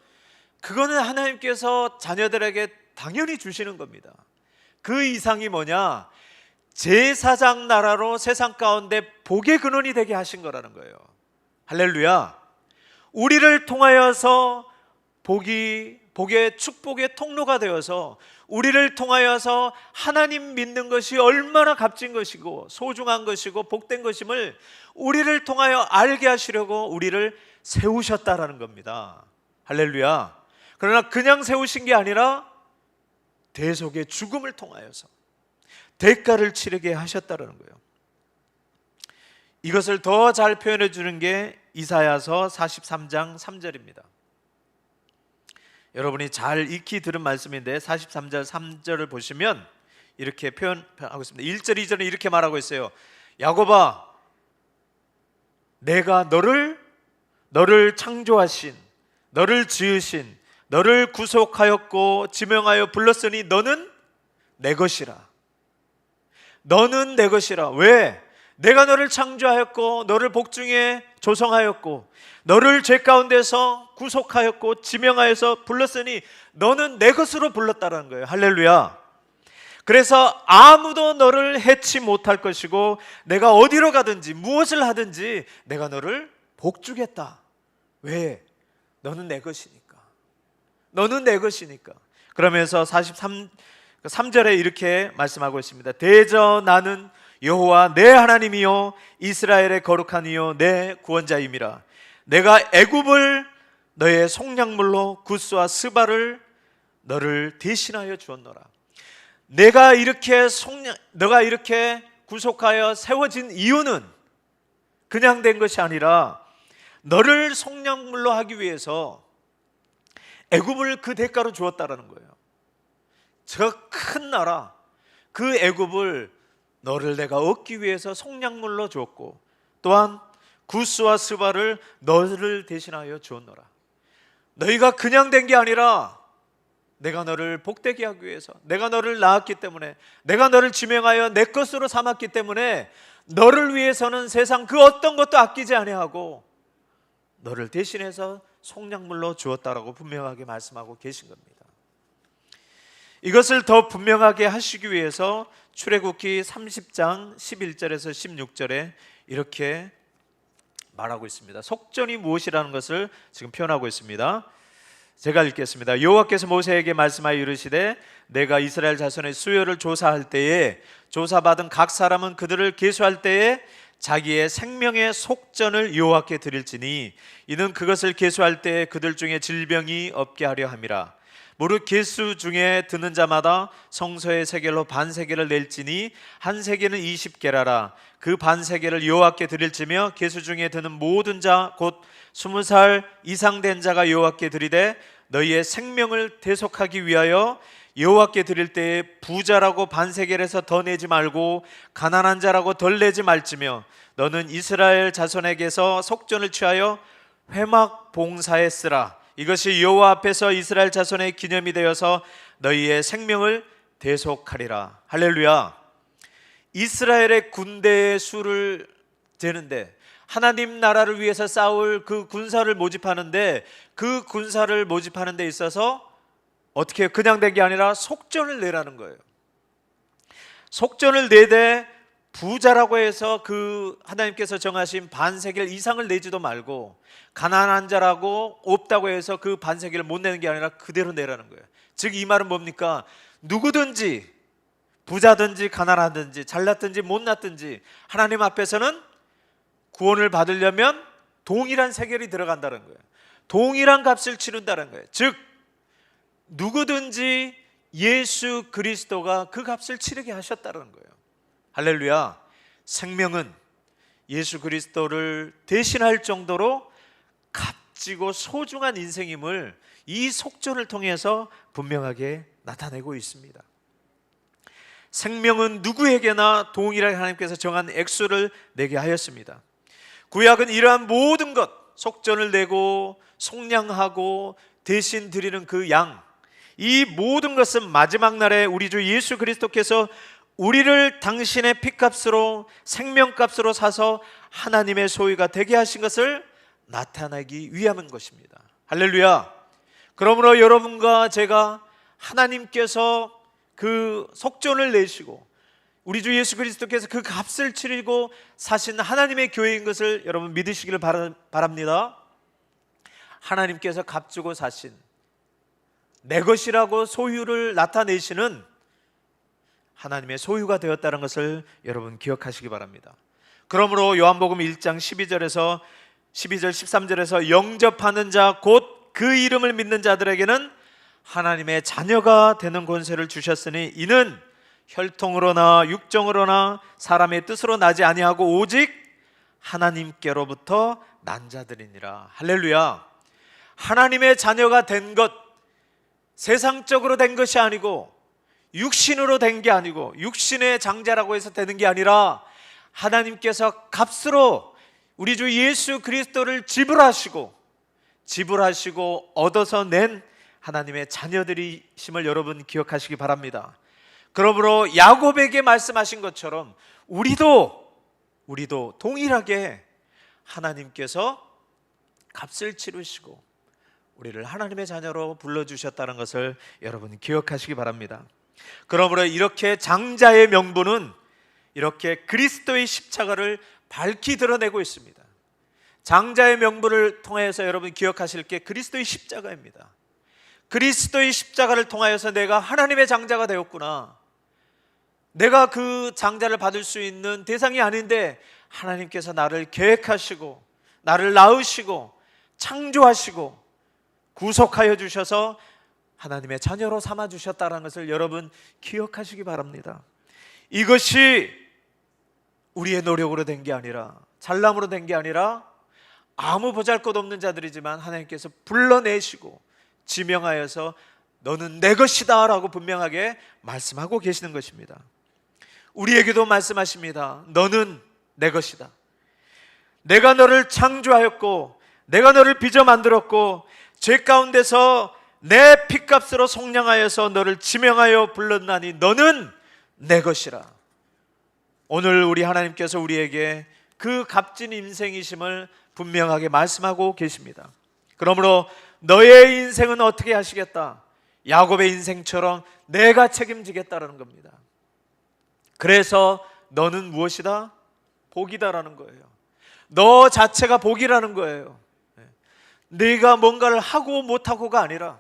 [SPEAKER 1] 하나님께서 자녀들에게 당연히 주시는 겁니다. 그 이상이 뭐냐? 제사장 나라로 세상 가운데 복의 근원이 되게 하신 거라는 거예요. 할렐루야. 우리를 통하여서 복이 복의 축복의 통로가 되어서 우리를 통하여서 하나님 믿는 것이 얼마나 값진 것이고 소중한 것이고 복된 것임을 우리를 통하여 알게 하시려고 우리를 세우셨다라는 겁니다. 할렐루야. 그러나 그냥 세우신 게 아니라 대속의 죽음을 통하여서 대가를 치르게 하셨다라는 거예요. 이것을 더 잘 표현해 주는 게 이사야서 43장 3절입니다. 여러분이 잘 익히 들은 말씀인데 43절 3절을 보시면 이렇게 표현하고 있습니다. 1절 2절은 이렇게 말하고 있어요. 야곱아, 내가 너를 창조하신, 너를 지으신, 너를 구속하였고 지명하여 불렀으니 너는 내 것이라. 너는 내 것이라. 왜? 내가 너를 창조하였고 너를 복중에 조성하였고 너를 죄 가운데서 구속하였고 지명하여서 불렀으니 너는 내 것으로 불렀다는 거예요. 할렐루야. 그래서 아무도 너를 해치 못할 것이고 내가 어디로 가든지 무엇을 하든지 내가 너를 복주겠다. 왜? 너는 내 것이니까. 너는 내 것이니까. 그러면서 43절에 이렇게 말씀하고 있습니다. 대저 나는 여호와 내 하나님이요 이스라엘의 거룩한 이요 내 구원자임이라. 내가 애굽을 너의 속량물로 구스와 스바를 너를 대신하여 주었노라. 너가 이렇게 구속하여 세워진 이유는 그냥 된 것이 아니라 너를 속량물로 하기 위해서 애굽을 그 대가로 주었다라는 거예요. 저 큰 나라 그 애굽을 너를 내가 얻기 위해서 속량물로 주었고 또한 구스와 스바를 너를 대신하여 주었노라. 너희가 그냥 된 게 아니라 내가 너를 복되게 하기 위해서, 내가 너를 낳았기 때문에, 내가 너를 지명하여 내 것으로 삼았기 때문에 너를 위해서는 세상 그 어떤 것도 아끼지 아니하고 너를 대신해서 속량물로 주었다라고 분명하게 말씀하고 계신 겁니다. 이것을 더 분명하게 하시기 위해서 출애굽기 30장 11절에서 16절에 이렇게 말하고 있습니다. 속전이 무엇이라는 것을 지금 표현하고 있습니다. 제가 읽겠습니다. 여호와께서 모세에게 말씀하여 이르시되 내가 이스라엘 자손의 수요를 조사할 때에 조사받은 각 사람은 그들을 계수할 때에 자기의 생명의 속전을 여호와께 드릴지니 이는 그것을 계수할 때에 그들 중에 질병이 없게 하려 함이라. 무릇 계수 중에 드는 자마다 성소의 세겔로 반세겔을 낼지니 한 세겔은 20게라라. 그 반세겔을 여호와께 드릴지며 계수 중에 드는 모든 자 곧 20살 이상 된 자가 여호와께 드리되 너희의 생명을 대속하기 위하여 여호와께 드릴 때에 부자라고 반세겔에서 더 내지 말고 가난한 자라고 덜 내지 말지며 너는 이스라엘 자손에게서 속전을 취하여 회막 봉사에 쓰라. 이것이 여호와 앞에서 이스라엘 자손의 기념이 되어서 너희의 생명을 대속하리라. 할렐루야. 이스라엘의 군대의 수를 재는데 하나님 나라를 위해서 싸울 그 군사를 모집하는데 그 군사를 모집하는 데 있어서 어떻게 그냥 된 게 아니라 속전을 내라는 거예요. 속전을 내되 부자라고 해서 그 하나님께서 정하신 반세겔 이상을 내지도 말고 가난한 자라고 없다고 해서 그 반세겔을 못 내는 게 아니라 그대로 내라는 거예요. 즉 이 말은 뭡니까? 누구든지 부자든지 가난하든지 잘났든지 못났든지 하나님 앞에서는 구원을 받으려면 동일한 세겔이 들어간다는 거예요. 동일한 값을 치른다는 거예요. 즉 누구든지 예수 그리스도가 그 값을 치르게 하셨다는 거예요. 할렐루야. 생명은 예수 그리스도를 대신할 정도로 값지고 소중한 인생임을 이 속전을 통해서 분명하게 나타내고 있습니다. 생명은 누구에게나 동일하게 하나님께서 정한 액수를 내게 하였습니다. 구약은 이러한 모든 것, 속전을 내고 속량하고 대신 드리는 그 양, 이 모든 것은 마지막 날에 우리 주 예수 그리스도께서 우리를 당신의 피값으로 생명값으로 사서 하나님의 소유가 되게 하신 것을 나타내기 위함인 것입니다. 할렐루야. 그러므로 여러분과 제가 하나님께서 그 속전을 내시고 우리 주 예수 그리스도께서 그 값을 치르고 사신 하나님의 교회인 것을 여러분 믿으시기를 바랍니다. 하나님께서 값주고 사신 내 것이라고 소유를 나타내시는 하나님의 소유가 되었다는 것을 여러분 기억하시기 바랍니다. 그러므로 요한복음 1장 12절 13절에서 영접하는 자 곧 그 이름을 믿는 자들에게는 하나님의 자녀가 되는 권세를 주셨으니 이는 혈통으로나 육정으로나 사람의 뜻으로 나지 아니하고 오직 하나님께로부터 난 자들이니라. 할렐루야. 하나님의 자녀가 된 것, 세상적으로 된 것이 아니고 육신으로 된 게 아니고 육신의 장자라고 해서 되는 게 아니라 하나님께서 값으로 우리 주 예수 그리스도를 지불하시고 얻어서 낸 하나님의 자녀들이심을 여러분 기억하시기 바랍니다. 그러므로 야곱에게 말씀하신 것처럼 우리도 동일하게 하나님께서 값을 치르시고 우리를 하나님의 자녀로 불러주셨다는 것을 여러분 기억하시기 바랍니다. 그러므로 이렇게 장자의 명분은 이렇게 그리스도의 십자가를 밝히 드러내고 있습니다. 장자의 명분을 통해서 여러분 기억하실 게 그리스도의 십자가입니다. 그리스도의 십자가를 통하여서 내가 하나님의 장자가 되었구나, 내가 그 장자를 받을 수 있는 대상이 아닌데 하나님께서 나를 계획하시고 나를 낳으시고 창조하시고 구속하여 주셔서 하나님의 자녀로 삼아 주셨다는 것을 여러분 기억하시기 바랍니다. 이것이 우리의 노력으로 된 게 아니라, 잘남으로 된 게 아니라 아무 보잘것없는 자들이지만 하나님께서 불러내시고 지명하여서 너는 내 것이다 라고 분명하게 말씀하고 계시는 것입니다. 우리에게도 말씀하십니다. 너는 내 것이다. 내가 너를 창조하였고 내가 너를 빚어 만들었고 죄 가운데서 내 피값으로 속량하여서 너를 지명하여 불렀나니 너는 내 것이라. 오늘 우리 하나님께서 우리에게 그 값진 인생이심을 분명하게 말씀하고 계십니다. 그러므로 너의 인생은 어떻게 하시겠다? 야곱의 인생처럼 내가 책임지겠다라는 겁니다. 그래서 너는 무엇이다? 복이다라는 거예요. 너 자체가 복이라는 거예요. 네가 뭔가를 하고 못하고가 아니라,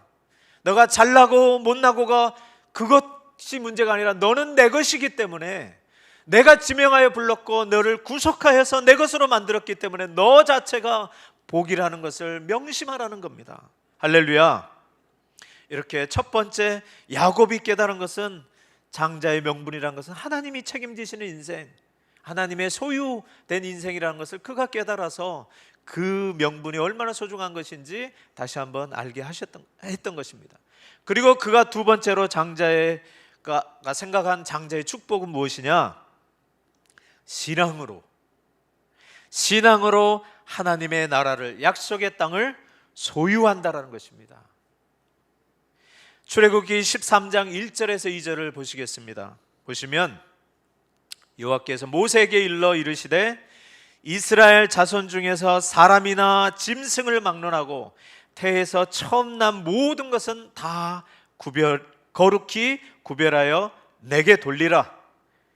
[SPEAKER 1] 너가 잘나고 못나고가 그것이 문제가 아니라 너는 내 것이기 때문에, 내가 지명하여 불렀고 너를 구속하여서 내 것으로 만들었기 때문에 너 자체가 복이라는 것을 명심하라는 겁니다. 할렐루야. 이렇게 첫 번째 야곱이 깨달은 것은, 장자의 명분이라는 것은 하나님이 책임지시는 인생, 하나님의 소유된 인생이라는 것을 그가 깨달아서 그 명분이 얼마나 소중한 것인지 다시 한번 알게 했던 것입니다. 그리고 그가 두 번째로 장자가 생각한 장자의 축복은 무엇이냐? 신앙으로 하나님의 나라를, 약속의 땅을 소유한다라는 것입니다. 출애굽기 13장 1절에서 2절을 보시겠습니다. 보시면 여호와께서 모세에게 일러 이르시되 이스라엘 자손 중에서 사람이나 짐승을 막론하고 태에서 처음 난 모든 것은 다 거룩히 구별하여 내게 돌리라.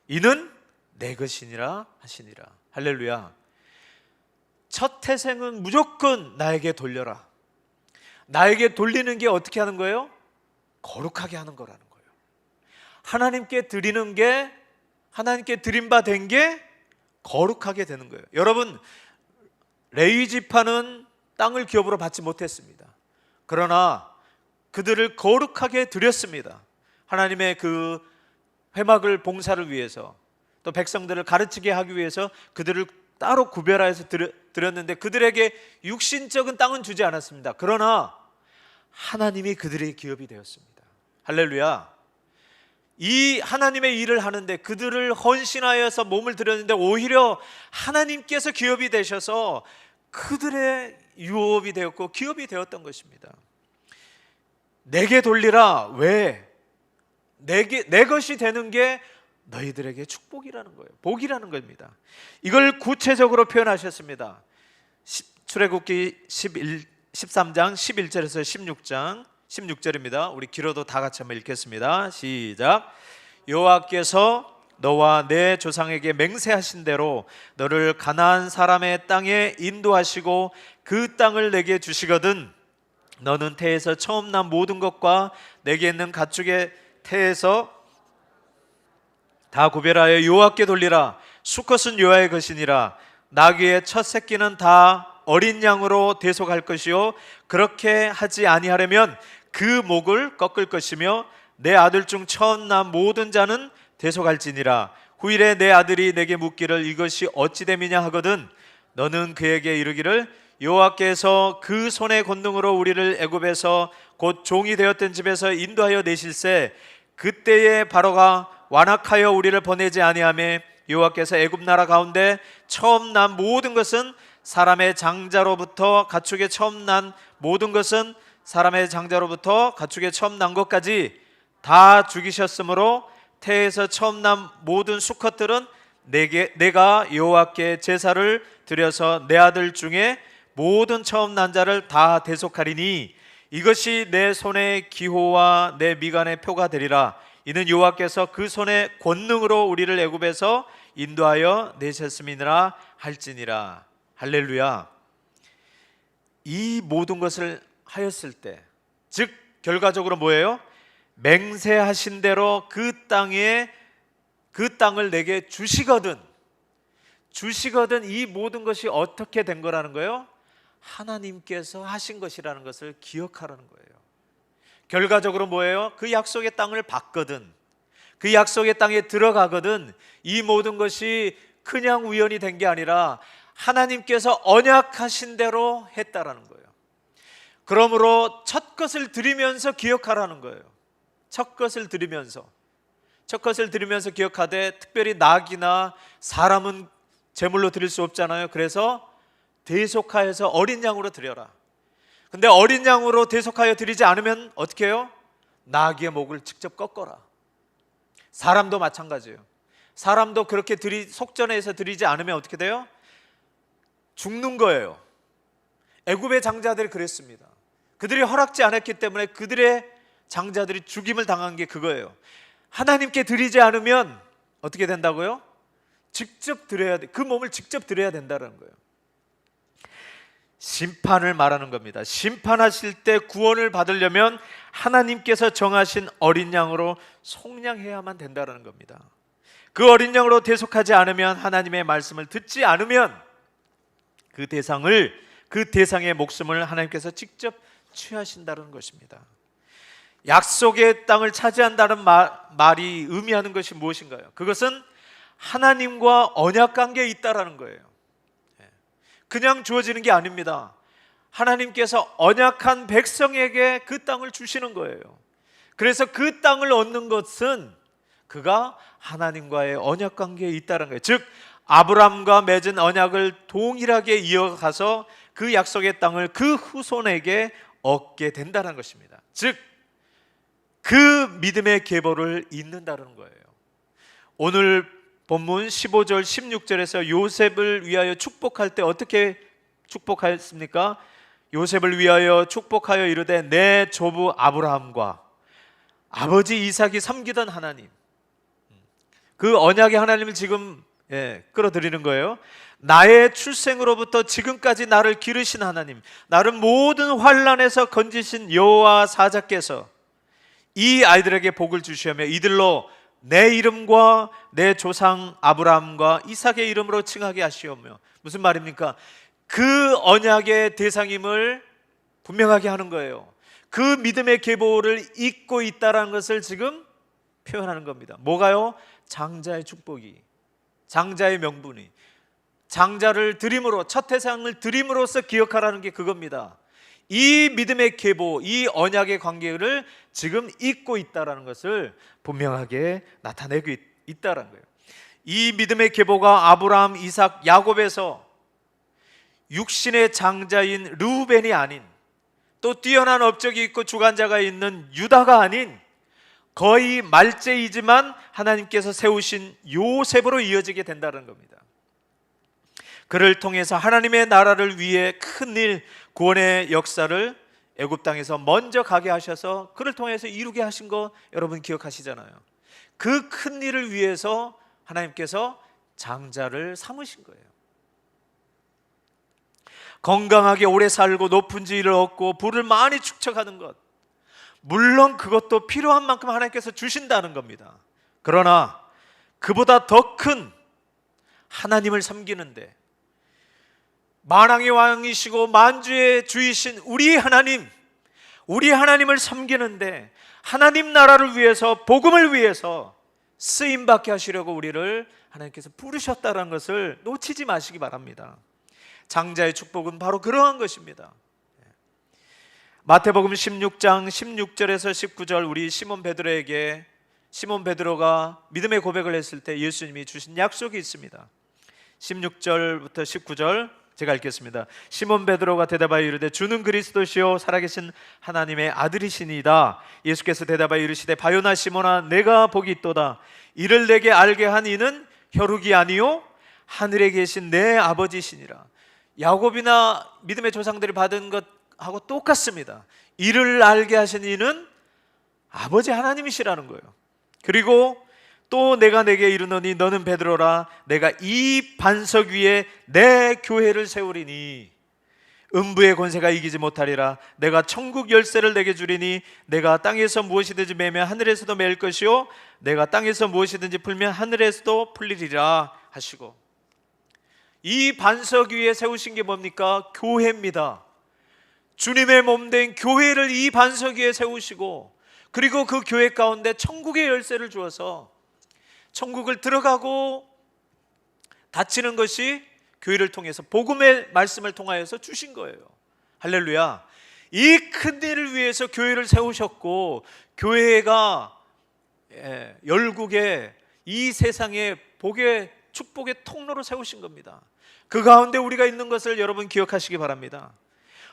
[SPEAKER 1] 이는 내 것이니라 하시니라. 할렐루야. 첫 태생은 무조건 나에게 돌려라. 나에게 돌리는 게 어떻게 하는 거예요? 거룩하게 하는 거라는 거예요. 하나님께 드리는 게, 하나님께 드린 바 된 게 거룩하게 되는 거예요. 여러분, 레위 지파는 땅을 기업으로 받지 못했습니다. 그러나 그들을 거룩하게 드렸습니다. 하나님의 그 회막을 봉사를 위해서, 또 백성들을 가르치게 하기 위해서 그들을 따로 구별하여서 드렸는데 그들에게 육신적인 땅은 주지 않았습니다. 그러나 하나님이 그들의 기업이 되었습니다. 할렐루야. 이 하나님의 일을 하는데 그들을 헌신하여서 몸을 드렸는데 오히려 하나님께서 기업이 되셔서 그들의 유업이 되었고 기업이 되었던 것입니다. 내게 돌리라. 왜? 내 것이 되는 게 너희들에게 축복이라는 거예요. 복이라는 겁니다. 이걸 구체적으로 표현하셨습니다. 출애굽기 13장 11절에서 16절입니다. 우리 길어도 다 같이 한번 읽겠습니다. 시작. 여호와께서 너와 내 조상에게 맹세하신 대로 너를 가나안 사람의 땅에 인도하시고 그 땅을 내게 주시거든 너는 태에서 처음 난 모든 것과 내게 있는 가축의 태에서 다 구별하여 여호와께 돌리라. 수컷은 여호와의 것이니라. 나귀의 첫 새끼는 다 어린 양으로 대속할 것이요 그렇게 하지 아니하려면 그 목을 꺾을 것이며 내 아들 중 처음 난 모든 자는 대속할지니라. 후일에 내 아들이 내게 묻기를 이것이 어찌 됨이냐 하거든 너는 그에게 이르기를 여호와께서 그 손의 권능으로 우리를 애굽에서 곧 종이 되었던 집에서 인도하여 내실세 그때에 바로가 완악하여 우리를 보내지 아니하며 여호와께서 애굽 나라 가운데 처음 난 모든 것은 사람의 장자로부터 가축의 처음 난 모든 것은 사람의 장자로부터 가축의 처음 난 것까지 다 죽이셨으므로 태에서 처음 난 모든 수컷들은 내가 여호와께 제사를 드려서 내 아들 중에 모든 처음 난 자를 다 대속하리니 이것이 내 손의 기호와 내 미간의 표가 되리라. 이는 여호와께서 그 손의 권능으로 우리를 애굽에서 인도하여 내셨음이니라 할지니라. 할렐루야. 이 모든 것을 하였을 때, 즉 결과적으로 뭐예요? 맹세하신 대로 그 땅을 내게 주시거든 이 모든 것이 어떻게 된 거라는 거예요? 하나님께서 하신 것이라는 것을 기억하라는 거예요. 결과적으로 뭐예요? 그 약속의 땅을 받거든, 그 약속의 땅에 들어가거든 이 모든 것이 그냥 우연이 된 게 아니라 하나님께서 언약하신 대로 했다라는 거예요. 그러므로 첫 것을 드리면서 기억하라는 거예요. 첫 것을 드리면서 기억하되, 특별히 낙이나 사람은 제물로 드릴 수 없잖아요. 그래서 대속하여서 어린 양으로 드려라. 근데 어린 양으로 대속하여 드리지 않으면 어떻게 해요? 나귀의 목을 직접 꺾어라. 사람도 마찬가지예요. 사람도 그렇게 속전해서 드리지 않으면 어떻게 돼요? 죽는 거예요. 애굽의 장자들이 그랬습니다. 그들이 허락지 않았기 때문에 그들의 장자들이 죽임을 당한 게 그거예요. 하나님께 드리지 않으면 어떻게 된다고요? 직접 드려야 돼. 그 몸을 직접 드려야 된다는 거예요. 심판을 말하는 겁니다. 심판하실 때 구원을 받으려면 하나님께서 정하신 어린 양으로 속량해야만 된다는 겁니다. 그 어린 양으로 대속하지 않으면, 하나님의 말씀을 듣지 않으면 그 대상의 목숨을 하나님께서 직접 취하신다는 것입니다. 약속의 땅을 차지한다는 말이 의미하는 것이 무엇인가요? 그것은 하나님과 언약 관계에 있다라는 거예요. 그냥 주어지는 게 아닙니다. 하나님께서 언약한 백성에게 그 땅을 주시는 거예요. 그래서 그 땅을 얻는 것은 그가 하나님과의 언약 관계에 있다는 거예요. 즉 아브라함과 맺은 언약을 동일하게 이어가서 그 약속의 땅을 그 후손에게 얻게 된다는 것입니다. 즉 그 믿음의 계보를 잇는다는 거예요. 오늘 본문 15절 16절에서 요셉을 위하여 축복할 때 어떻게 축복하였습니까? 요셉을 위하여 축복하여 이르되 내 조부 아브라함과 아버지 이삭이 섬기던 하나님, 그 언약의 하나님을 지금 끌어들이는 거예요. 나의 출생으로부터 지금까지 나를 기르신 하나님, 나를 모든 환난에서 건지신 여호와 사자께서 이 아이들에게 복을 주시며 이들로 내 이름과 내 조상 아브라함과 이삭의 이름으로 칭하게 하시오며. 무슨 말입니까? 그 언약의 대상임을 분명하게 하는 거예요. 그 믿음의 계보를 잇고 있다는 것을 지금 표현하는 겁니다. 뭐가요? 장자의 축복이, 장자의 명분이, 장자를 드림으로, 첫 태상을 드림으로써 기억하라는 게 그겁니다. 이 믿음의 계보, 이 언약의 관계를 지금 잇고 있다는 것을 분명하게 나타내고 있다는 거예요. 이 믿음의 계보가 아브라함, 이삭, 야곱에서 육신의 장자인 르우벤이 아닌, 또 뛰어난 업적이 있고 주관자가 있는 유다가 아닌 거의 말제이지만 하나님께서 세우신 요셉으로 이어지게 된다는 겁니다. 그를 통해서 하나님의 나라를 위해 큰일, 구원의 역사를 애굽 땅에서 먼저 가게 하셔서 그를 통해서 이루게 하신 거 여러분 기억하시잖아요. 그 큰일을 위해서 하나님께서 장자를 삼으신 거예요. 건강하게 오래 살고 높은 지위를 얻고 부를 많이 축적하는 것, 물론 그것도 필요한 만큼 하나님께서 주신다는 겁니다. 그러나 그보다 더 큰 하나님을 섬기는데, 만왕의 왕이시고 만주의 주이신 우리 하나님을 섬기는데, 하나님 나라를 위해서, 복음을 위해서 쓰임받게 하시려고 우리를 하나님께서 부르셨다는 것을 놓치지 마시기 바랍니다. 장자의 축복은 바로 그러한 것입니다. 마태복음 16장 16절에서 19절, 우리 시몬 베드로가 믿음의 고백을 했을 때 예수님이 주신 약속이 있습니다. 16절부터 19절 제가 읽겠습니다. 시몬 베드로가 대답하여 이르되 주는 그리스도시요 살아계신 하나님의 아들이시니이다. 예수께서 대답하여 이르시되 바요나 시몬아 내가 복이 있도다. 이를 내게 알게 한 이는 혈육이 아니요 하늘에 계신 내 아버지시니라. 야곱이나 믿음의 조상들이 받은 것하고 똑같습니다. 이를 알게 하신 이는 아버지 하나님이시라는 거예요. 그리고 또 내가 내게 이르노니 너는 베드로라. 내가 이 반석 위에 내 교회를 세우리니 음부의 권세가 이기지 못하리라. 내가 천국 열쇠를 내게 주리니 내가 땅에서 무엇이든지 매면 하늘에서도 매일 것이요 내가 땅에서 무엇이든지 풀면 하늘에서도 풀리리라 하시고, 이 반석 위에 세우신 게 뭡니까? 교회입니다. 주님의 몸된 교회를 이 반석 위에 세우시고, 그리고 그 교회 가운데 천국의 열쇠를 주어서 천국을 들어가고 닫히는 것이 교회를 통해서, 복음의 말씀을 통하여서 주신 거예요. 할렐루야. 이 큰 일을 위해서 교회를 세우셨고, 교회가 열국의 이 세상의 복의 축복의 통로로 세우신 겁니다. 그 가운데 우리가 있는 것을 여러분 기억하시기 바랍니다.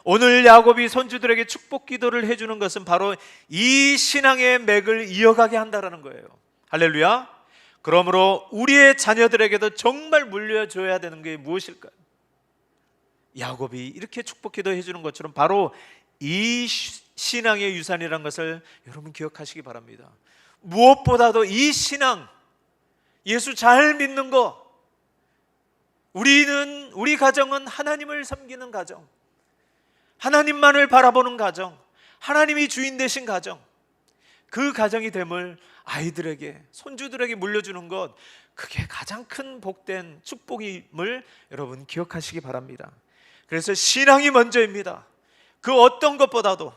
[SPEAKER 1] 오늘 야곱이 손주들에게 축복 기도를 해주는 것은 바로 이 신앙의 맥을 이어가게 한다는 거예요. 할렐루야. 그러므로 우리의 자녀들에게도 정말 물려줘야 되는 게 무엇일까요? 야곱이 이렇게 축복 기도해 주는 것처럼 바로 이 신앙의 유산이라는 것을 여러분 기억하시기 바랍니다. 무엇보다도 이 신앙, 예수 잘 믿는 거, 우리 가정은 하나님을 섬기는 가정, 하나님만을 바라보는 가정, 하나님이 주인 되신 가정, 그 가정이 됨을 아이들에게, 손주들에게 물려주는 것, 그게 가장 큰 복된 축복임을 여러분 기억하시기 바랍니다. 그래서 신앙이 먼저입니다. 그 어떤 것보다도,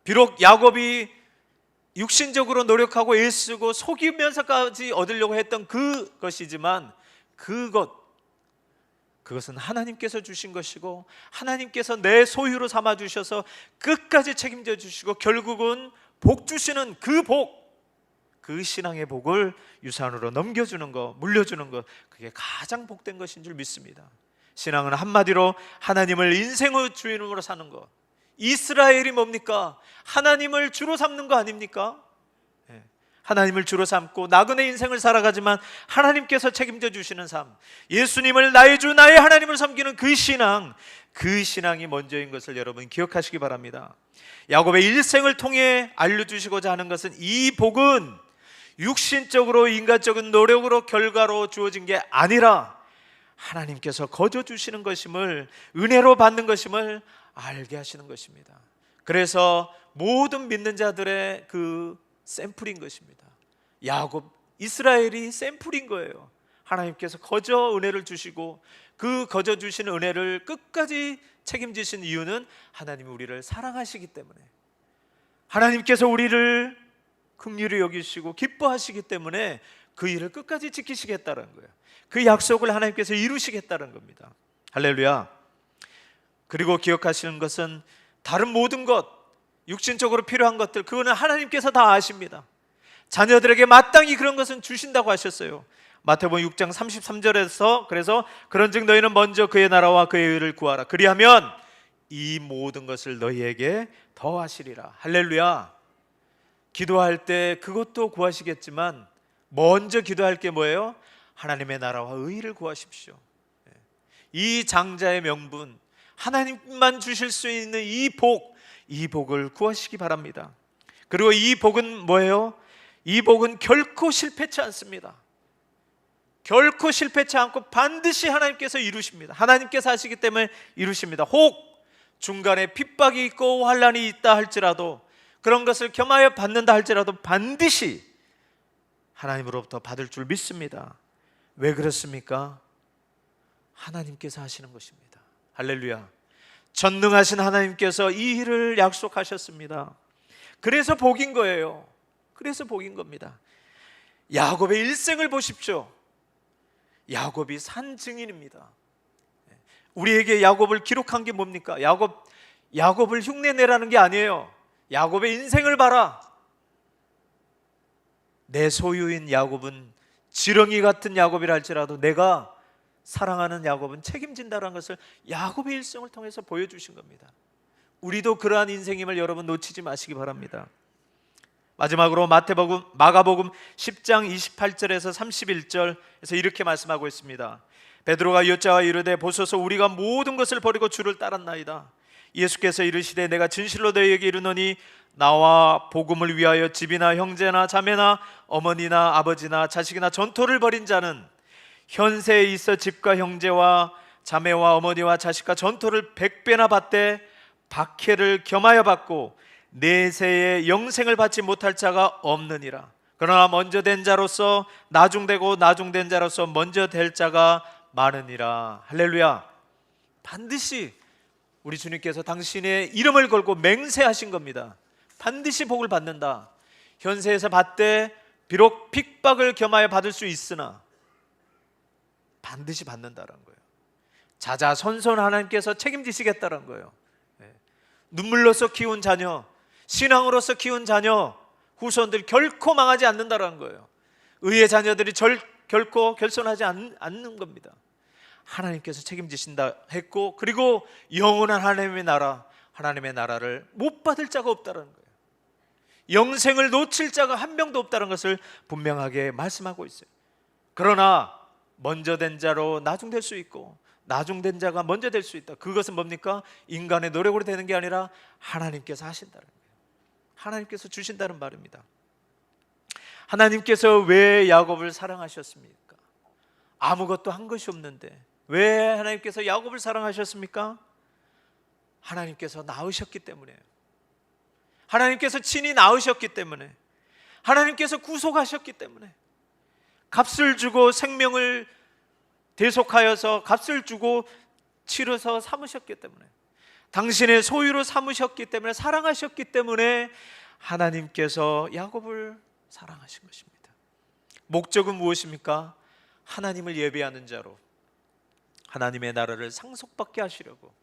[SPEAKER 1] 비록 야곱이 육신적으로 노력하고 애쓰고 속이면서까지 얻으려고 했던 그것이지만, 그것은 하나님께서 주신 것이고, 하나님께서 내 소유로 삼아 주셔서 끝까지 책임져 주시고, 결국은 복 주시는 그 신앙의 복을 유산으로 넘겨주는 것, 물려주는 것, 그게 가장 복된 것인 줄 믿습니다. 신앙은 한마디로 하나님을 인생의 주인으로 사는 것. 이스라엘이 뭡니까? 하나님을 주로 삼는 거 아닙니까? 하나님을 주로 삼고 나그네 인생을 살아가지만 하나님께서 책임져 주시는 삶, 예수님을 나의 주 나의 하나님을 섬기는 그 신앙이 먼저인 것을 여러분 기억하시기 바랍니다. 야곱의 일생을 통해 알려주시고자 하는 것은, 이 복은 육신적으로 인간적인 노력으로 결과로 주어진 게 아니라 하나님께서 거저 주시는 것임을, 은혜로 받는 것임을 알게 하시는 것입니다. 그래서 모든 믿는 자들의 그 샘플인 것입니다. 야곱, 이스라엘이 샘플인 거예요. 하나님께서 거저 은혜를 주시고, 그 거저 주신 은혜를 끝까지 책임지신 이유는 하나님이 우리를 사랑하시기 때문에, 하나님께서 우리를 긍휼히 여기시고 기뻐하시기 때문에 그 일을 끝까지 지키시겠다는 거예요. 그 약속을 하나님께서 이루시겠다는 겁니다. 할렐루야. 그리고 기억하시는 것은, 다른 모든 것, 육신적으로 필요한 것들, 그거는 하나님께서 다 아십니다. 자녀들에게 마땅히 그런 것은 주신다고 하셨어요. 마태복음 6장 33절에서 그래서 그런즉 너희는 먼저 그의 나라와 그의 의를 구하라. 그리하면 이 모든 것을 너희에게 더하시리라. 할렐루야. 기도할 때 그것도 구하시겠지만 먼저 기도할 게 뭐예요? 하나님의 나라와 의를 구하십시오. 이 장자의 명분, 하나님만 주실 수 있는 이 복을 구하시기 바랍니다. 그리고 이 복은 뭐예요? 이 복은 결코 실패치 않습니다. 결코 실패치 않고 반드시 하나님께서 이루십니다. 하나님께서 하시기 때문에 이루십니다. 혹 중간에 핍박이 있고 환난이 있다 할지라도, 그런 것을 겸하여 받는다 할지라도 반드시 하나님으로부터 받을 줄 믿습니다. 왜 그렇습니까? 하나님께서 하시는 것입니다. 할렐루야. 전능하신 하나님께서 이 일을 약속하셨습니다. 그래서 복인 거예요. 그래서 복인 겁니다. 야곱의 일생을 보십시오. 야곱이 산 증인입니다. 우리에게 야곱을 기록한 게 뭡니까? 야곱을 흉내내라는 게 아니에요. 야곱의 인생을 봐라. 내 소유인 야곱은 지렁이 같은 야곱이라 할지라도 내가 사랑하는 야곱은 책임진다는 것을 야곱의 일생을 통해서 보여주신 겁니다. 우리도 그러한 인생임을 여러분 놓치지 마시기 바랍니다. 마지막으로 마가복음 10장 28절에서 31절에서 이렇게 말씀하고 있습니다. 베드로가 여짜와 이르되 보소서 우리가 모든 것을 버리고 주를 따랐나이다. 예수께서 이르시되 내가 진실로 너희에게 이르노니 나와 복음을 위하여 집이나 형제나 자매나 어머니나 아버지나 자식이나 전토를 벌인 자는 현세에 있어 집과 형제와 자매와 어머니와 자식과 전토를 100배나 받되 박해를 겸하여 받고 내세에 영생을 받지 못할 자가 없느니라. 그러나 먼저 된 자로서 나중되고 나중된 자로서 먼저 될 자가 많으니라. 할렐루야. 반드시 우리 주님께서 당신의 이름을 걸고 맹세하신 겁니다. 반드시 복을 받는다. 현세에서 받되 비록 핍박을 겸하여 받을 수 있으나 반드시 받는다는 거예요. 자자손손 하나님께서 책임지시겠다는 거예요. 눈물로서 키운 자녀, 신앙으로서 키운 자녀, 후손들 결코 망하지 않는다는 거예요. 의의 자녀들이 결코 결손하지 않는 겁니다. 하나님께서 책임지신다 했고, 그리고 영원한 하나님의 나라를 못 받을 자가 없다는 거예요. 영생을 놓칠 자가 한 명도 없다는 것을 분명하게 말씀하고 있어요. 그러나 먼저 된 자로 나중될 수 있고 나중된 자가 먼저 될 수 있다. 그것은 뭡니까? 인간의 노력으로 되는 게 아니라 하나님께서 하신다는 거예요. 하나님께서 주신다는 말입니다. 하나님께서 왜 야곱을 사랑하셨습니까? 아무것도 한 것이 없는데 왜 하나님께서 야곱을 사랑하셨습니까? 하나님께서 낳으셨기 때문이에요. 하나님께서 친히 낳으셨기 때문에, 하나님께서 구속하셨기 때문에, 값을 주고 생명을 대속하여서 값을 주고 치러서 삼으셨기 때문에, 당신의 소유로 삼으셨기 때문에, 사랑하셨기 때문에 하나님께서 야곱을 사랑하신 것입니다. 목적은 무엇입니까? 하나님을 예배하는 자로 하나님의 나라를 상속받게 하시려고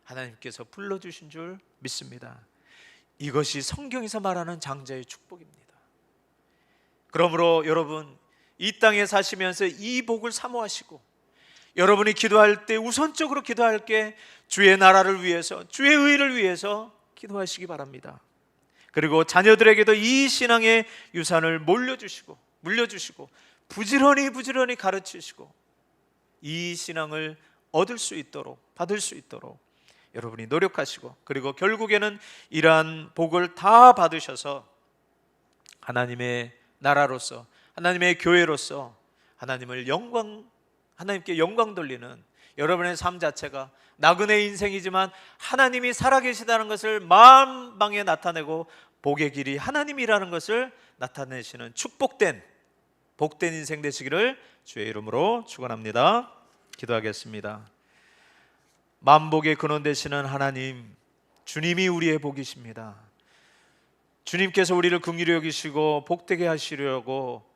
[SPEAKER 1] 하나님께서 불러주신 줄 믿습니다. 이것이 성경에서 말하는 장자의 축복입니다. 그러므로 여러분, 이 땅에 사시면서 이 복을 사모하시고, 여러분이 기도할 때 우선적으로 기도할 게 주의 나라를 위해서, 주의 의를 위해서 기도하시기 바랍니다. 그리고 자녀들에게도 이 신앙의 유산을 물려주시고 부지런히 가르치시고 이 신앙을 얻을 수 있도록, 받을 수 있도록 여러분이 노력하시고, 그리고 결국에는 이러한 복을 다 받으셔서 하나님의 나라로서, 하나님의 교회로서 하나님께 영광 돌리는 여러분의 삶 자체가 나그네 인생이지만 하나님이 살아계시다는 것을 만방에 나타내고 복의 길이 하나님이라는 것을 나타내시는 복된 인생 되시기를 주의 이름으로 축원합니다. 기도하겠습니다. 만복의 근원 되시는 하나님, 주님이 우리의 복이십니다. 주님께서 우리를 긍휼히 여기시고 복되게 하시려고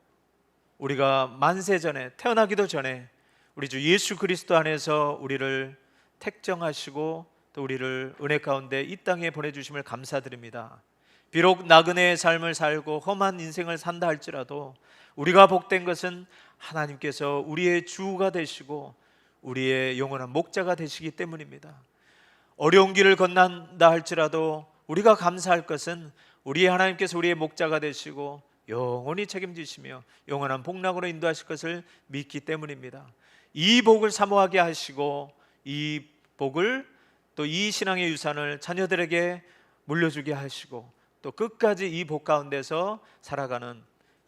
[SPEAKER 1] 우리가 만세 전에, 태어나기도 전에 우리 주 예수 그리스도 안에서 우리를 택정하시고 또 우리를 은혜 가운데 이 땅에 보내주심을 감사드립니다. 비록 나그네의 삶을 살고 험한 인생을 산다 할지라도 우리가 복된 것은 하나님께서 우리의 주가 되시고 우리의 영원한 목자가 되시기 때문입니다. 어려운 길을 건넌다 할지라도 우리가 감사할 것은 우리 하나님께서 우리의 목자가 되시고 영원히 책임지시며 영원한 복락으로 인도하실 것을 믿기 때문입니다. 이 복을 사모하게 하시고 이 복을, 또 이 신앙의 유산을 자녀들에게 물려주게 하시고 또 끝까지 이 복 가운데서 살아가는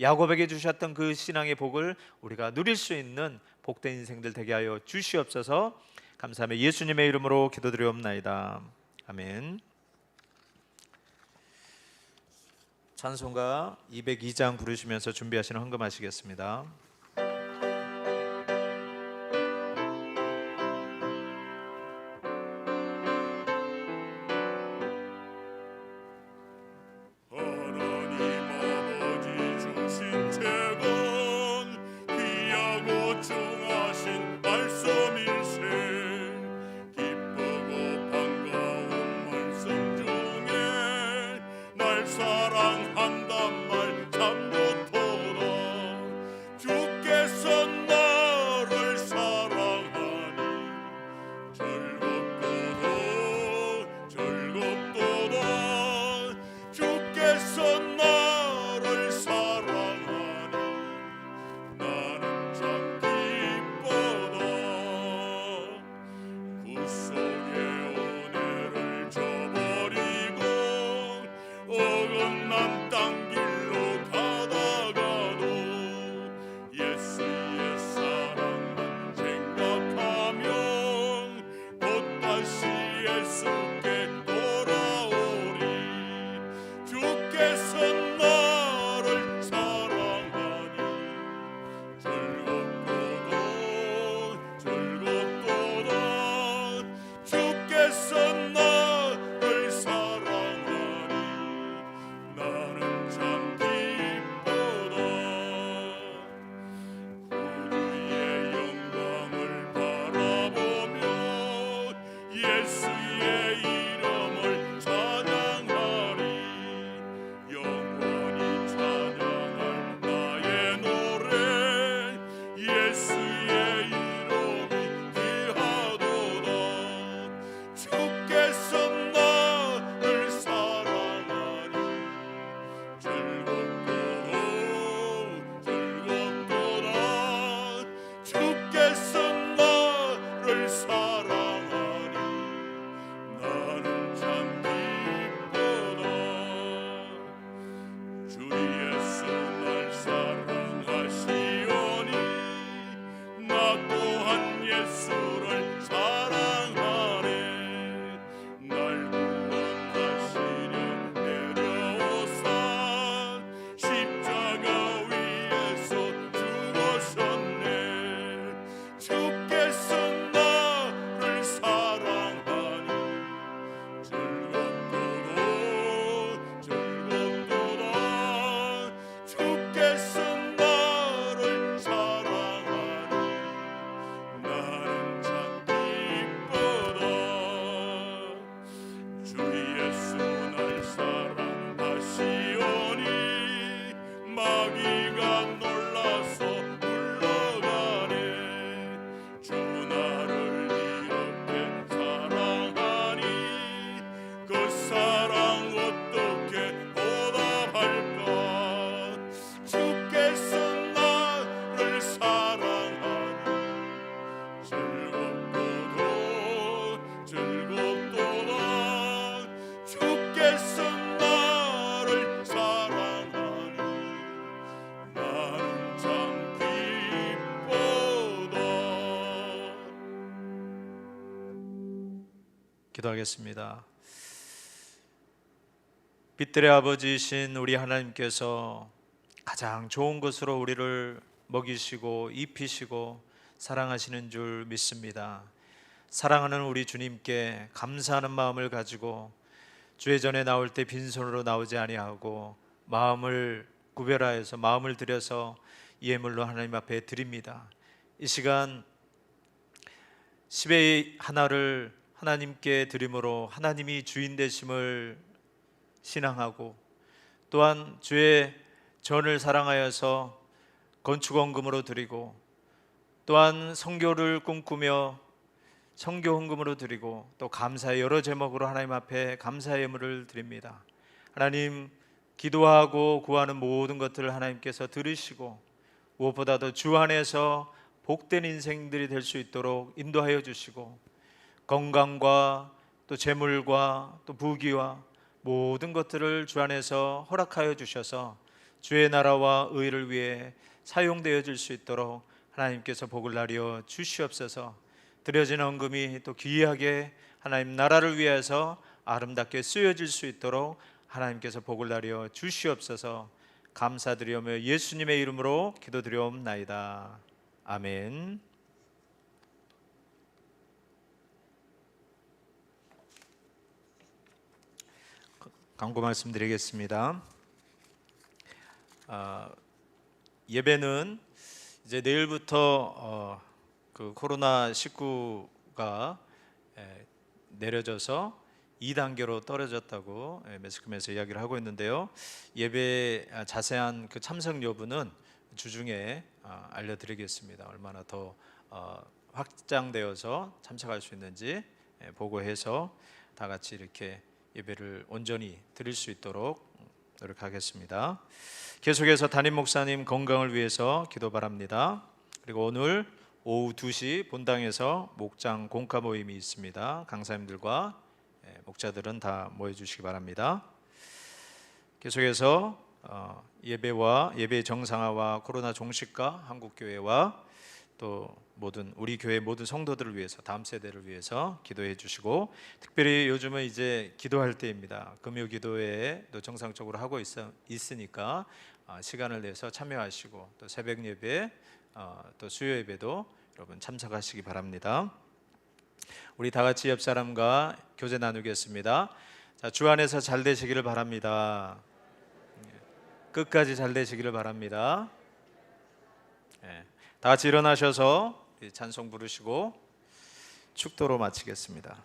[SPEAKER 1] 야곱에게 주셨던 그 신앙의 복을 우리가 누릴 수 있는 복된 인생들 되게 하여 주시옵소서. 감사하며 예수님의 이름으로 기도드리옵나이다. 아멘. 찬송가 202장 부르시면서 준비하시는 헌금하시겠습니다.
[SPEAKER 3] 사랑한단 말 참 못하다. 주께서 나를 사랑하니 즐겁도다 즐겁도다. 주께서 나를 사랑하니 나는 참 기쁘다. 그 속에 은혜를 저버리고 어긋난 땅 길로 가다가도 예수의 사랑만 생각하면 곧다시 예수께 돌아오리. 주께서 나를 사랑하니 즐겁도다 즐겁도다. 주께서 나를 사랑하니 나는 참 기쁘다. 그의 영광을 바라보며 예수의 이름을 찬양하리. 영원히 찬양할 나의 노래 예수의 이름이 귀하도다. 주께서 나를 사랑하니 즐겁도다 즐겁도다. 주께서 나를 사랑하니 나는 참 기쁘다. 주 예수 날 사랑하시오니 나 또한 예수를 사랑하네. 날 구원하시려 내려오사 십자가 위에서 죽으셨네. 주께서 나를 사랑하니 즐겁도다 즐겁도다. 주께서 나를 사랑하니 나는 참 기쁘다. 주 예수 날 사랑하시오니 마귀가 놀라서 물러가네. 주 나를 이렇게 사랑하니 그 사랑 어떻게 보답할까. 주께서 나를 사랑하니 즐겁도다 즐겁도다. 주께서 나를 사랑하니 나는 참 기쁘다.
[SPEAKER 1] 기도하겠습니다. 빛들의 아버지이신 우리 하나님께서 가장 좋은 것으로 우리를 먹이시고 입히시고 사랑하시는 줄 믿습니다. 사랑하는 우리 주님께 감사하는 마음을 가지고 주의 전에 나올 때 빈손으로 나오지 아니하고 마음을 구별하여서 마음을 들여서 예물로 하나님 앞에 드립니다. 이 시간 10의 하나를 하나님께 드림으로 하나님이 주인 되심을 신앙하고 또한 주의 전을 사랑하여서 건축원금으로 드리고 또한 선교를 꿈꾸며 선교 헌금으로 드리고 또 감사의 여러 제목으로 하나님 앞에 감사의 예물을 드립니다. 하나님, 기도하고 구하는 모든 것들을 하나님께서 들으시고 무엇보다도 주 안에서 복된 인생들이 될 수 있도록 인도하여 주시고 건강과 또 재물과 또 부귀와 모든 것들을 주 안에서 허락하여 주셔서 주의 나라와 의를 위해 사용되어질 수 있도록 하나님께서 복을 나려 주시옵소서. 드려진 헌금이 또 귀하게 하나님 나라를 위해서 아름답게 쓰여질 수 있도록 하나님께서 복을 나려 주시옵소서. 감사드리오며 예수님의 이름으로 기도드리옵나이다. 아멘. 광고 말씀드리겠습니다. 예배는 이제 내일부터 그 코로나19가 내려져서 2단계로 떨어졌다고 매스컴에서 이야기를 하고 있는데요. 예배 자세한 그 참석 여부는 주중에 알려드리겠습니다. 얼마나 더 확장되어서 참석할 수 있는지 보고해서 다 같이 이렇게 예배를 온전히 드릴 수 있도록 노력하겠습니다. 계속해서 담임 목사님 건강을 위해서 기도 바랍니다. 그리고 오늘 오후 2시 본당에서 목장 공과 모임이 있습니다. 강사님들과 목자들은 다 모여주시기 바랍니다. 계속해서 예배와 예배 정상화와 코로나 종식과 한국교회와 또 모든 우리 교회 모든 성도들을 위해서 다음 세대를 위해서 기도해 주시고, 특별히 요즘은 이제 기도할 때입니다. 금요 기도회도 정상적으로 하고 있으니까 시간을 내서 참여하시고 또 새벽 예배 또 수요 예배도 여러분 참석하시기 바랍니다. 우리 다 같이 옆 사람과 교제 나누겠습니다. 자, 주 안에서 잘 되시기를 바랍니다. 끝까지 잘 되시기를 바랍니다. 다 같이 일어나셔서 찬송 부르시고 축도로 마치겠습니다.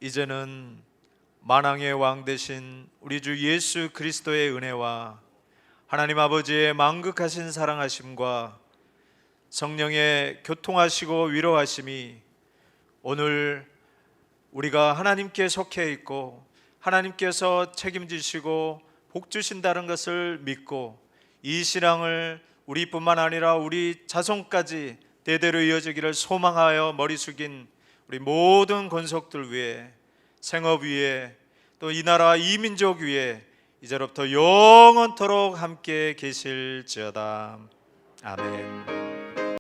[SPEAKER 1] 이제는 만왕의 왕 되신 우리 주 예수 그리스도의 은혜와 하나님 아버지의 만극하신 사랑하심과 성령의 교통하시고 위로하심이 오늘 우리가 하나님께 속해 있고 하나님께서 책임지시고 복 주신다는 것을 믿고 이 신앙을 우리뿐만 아니라 우리 자손까지 대대로 이어지기를 소망하여 머리 숙인 우리 모든 권속들 위에, 생업 위에, 또 이 나라 이 민족 위에 이제로부터 영원토록 함께 계실지어다. 아멘.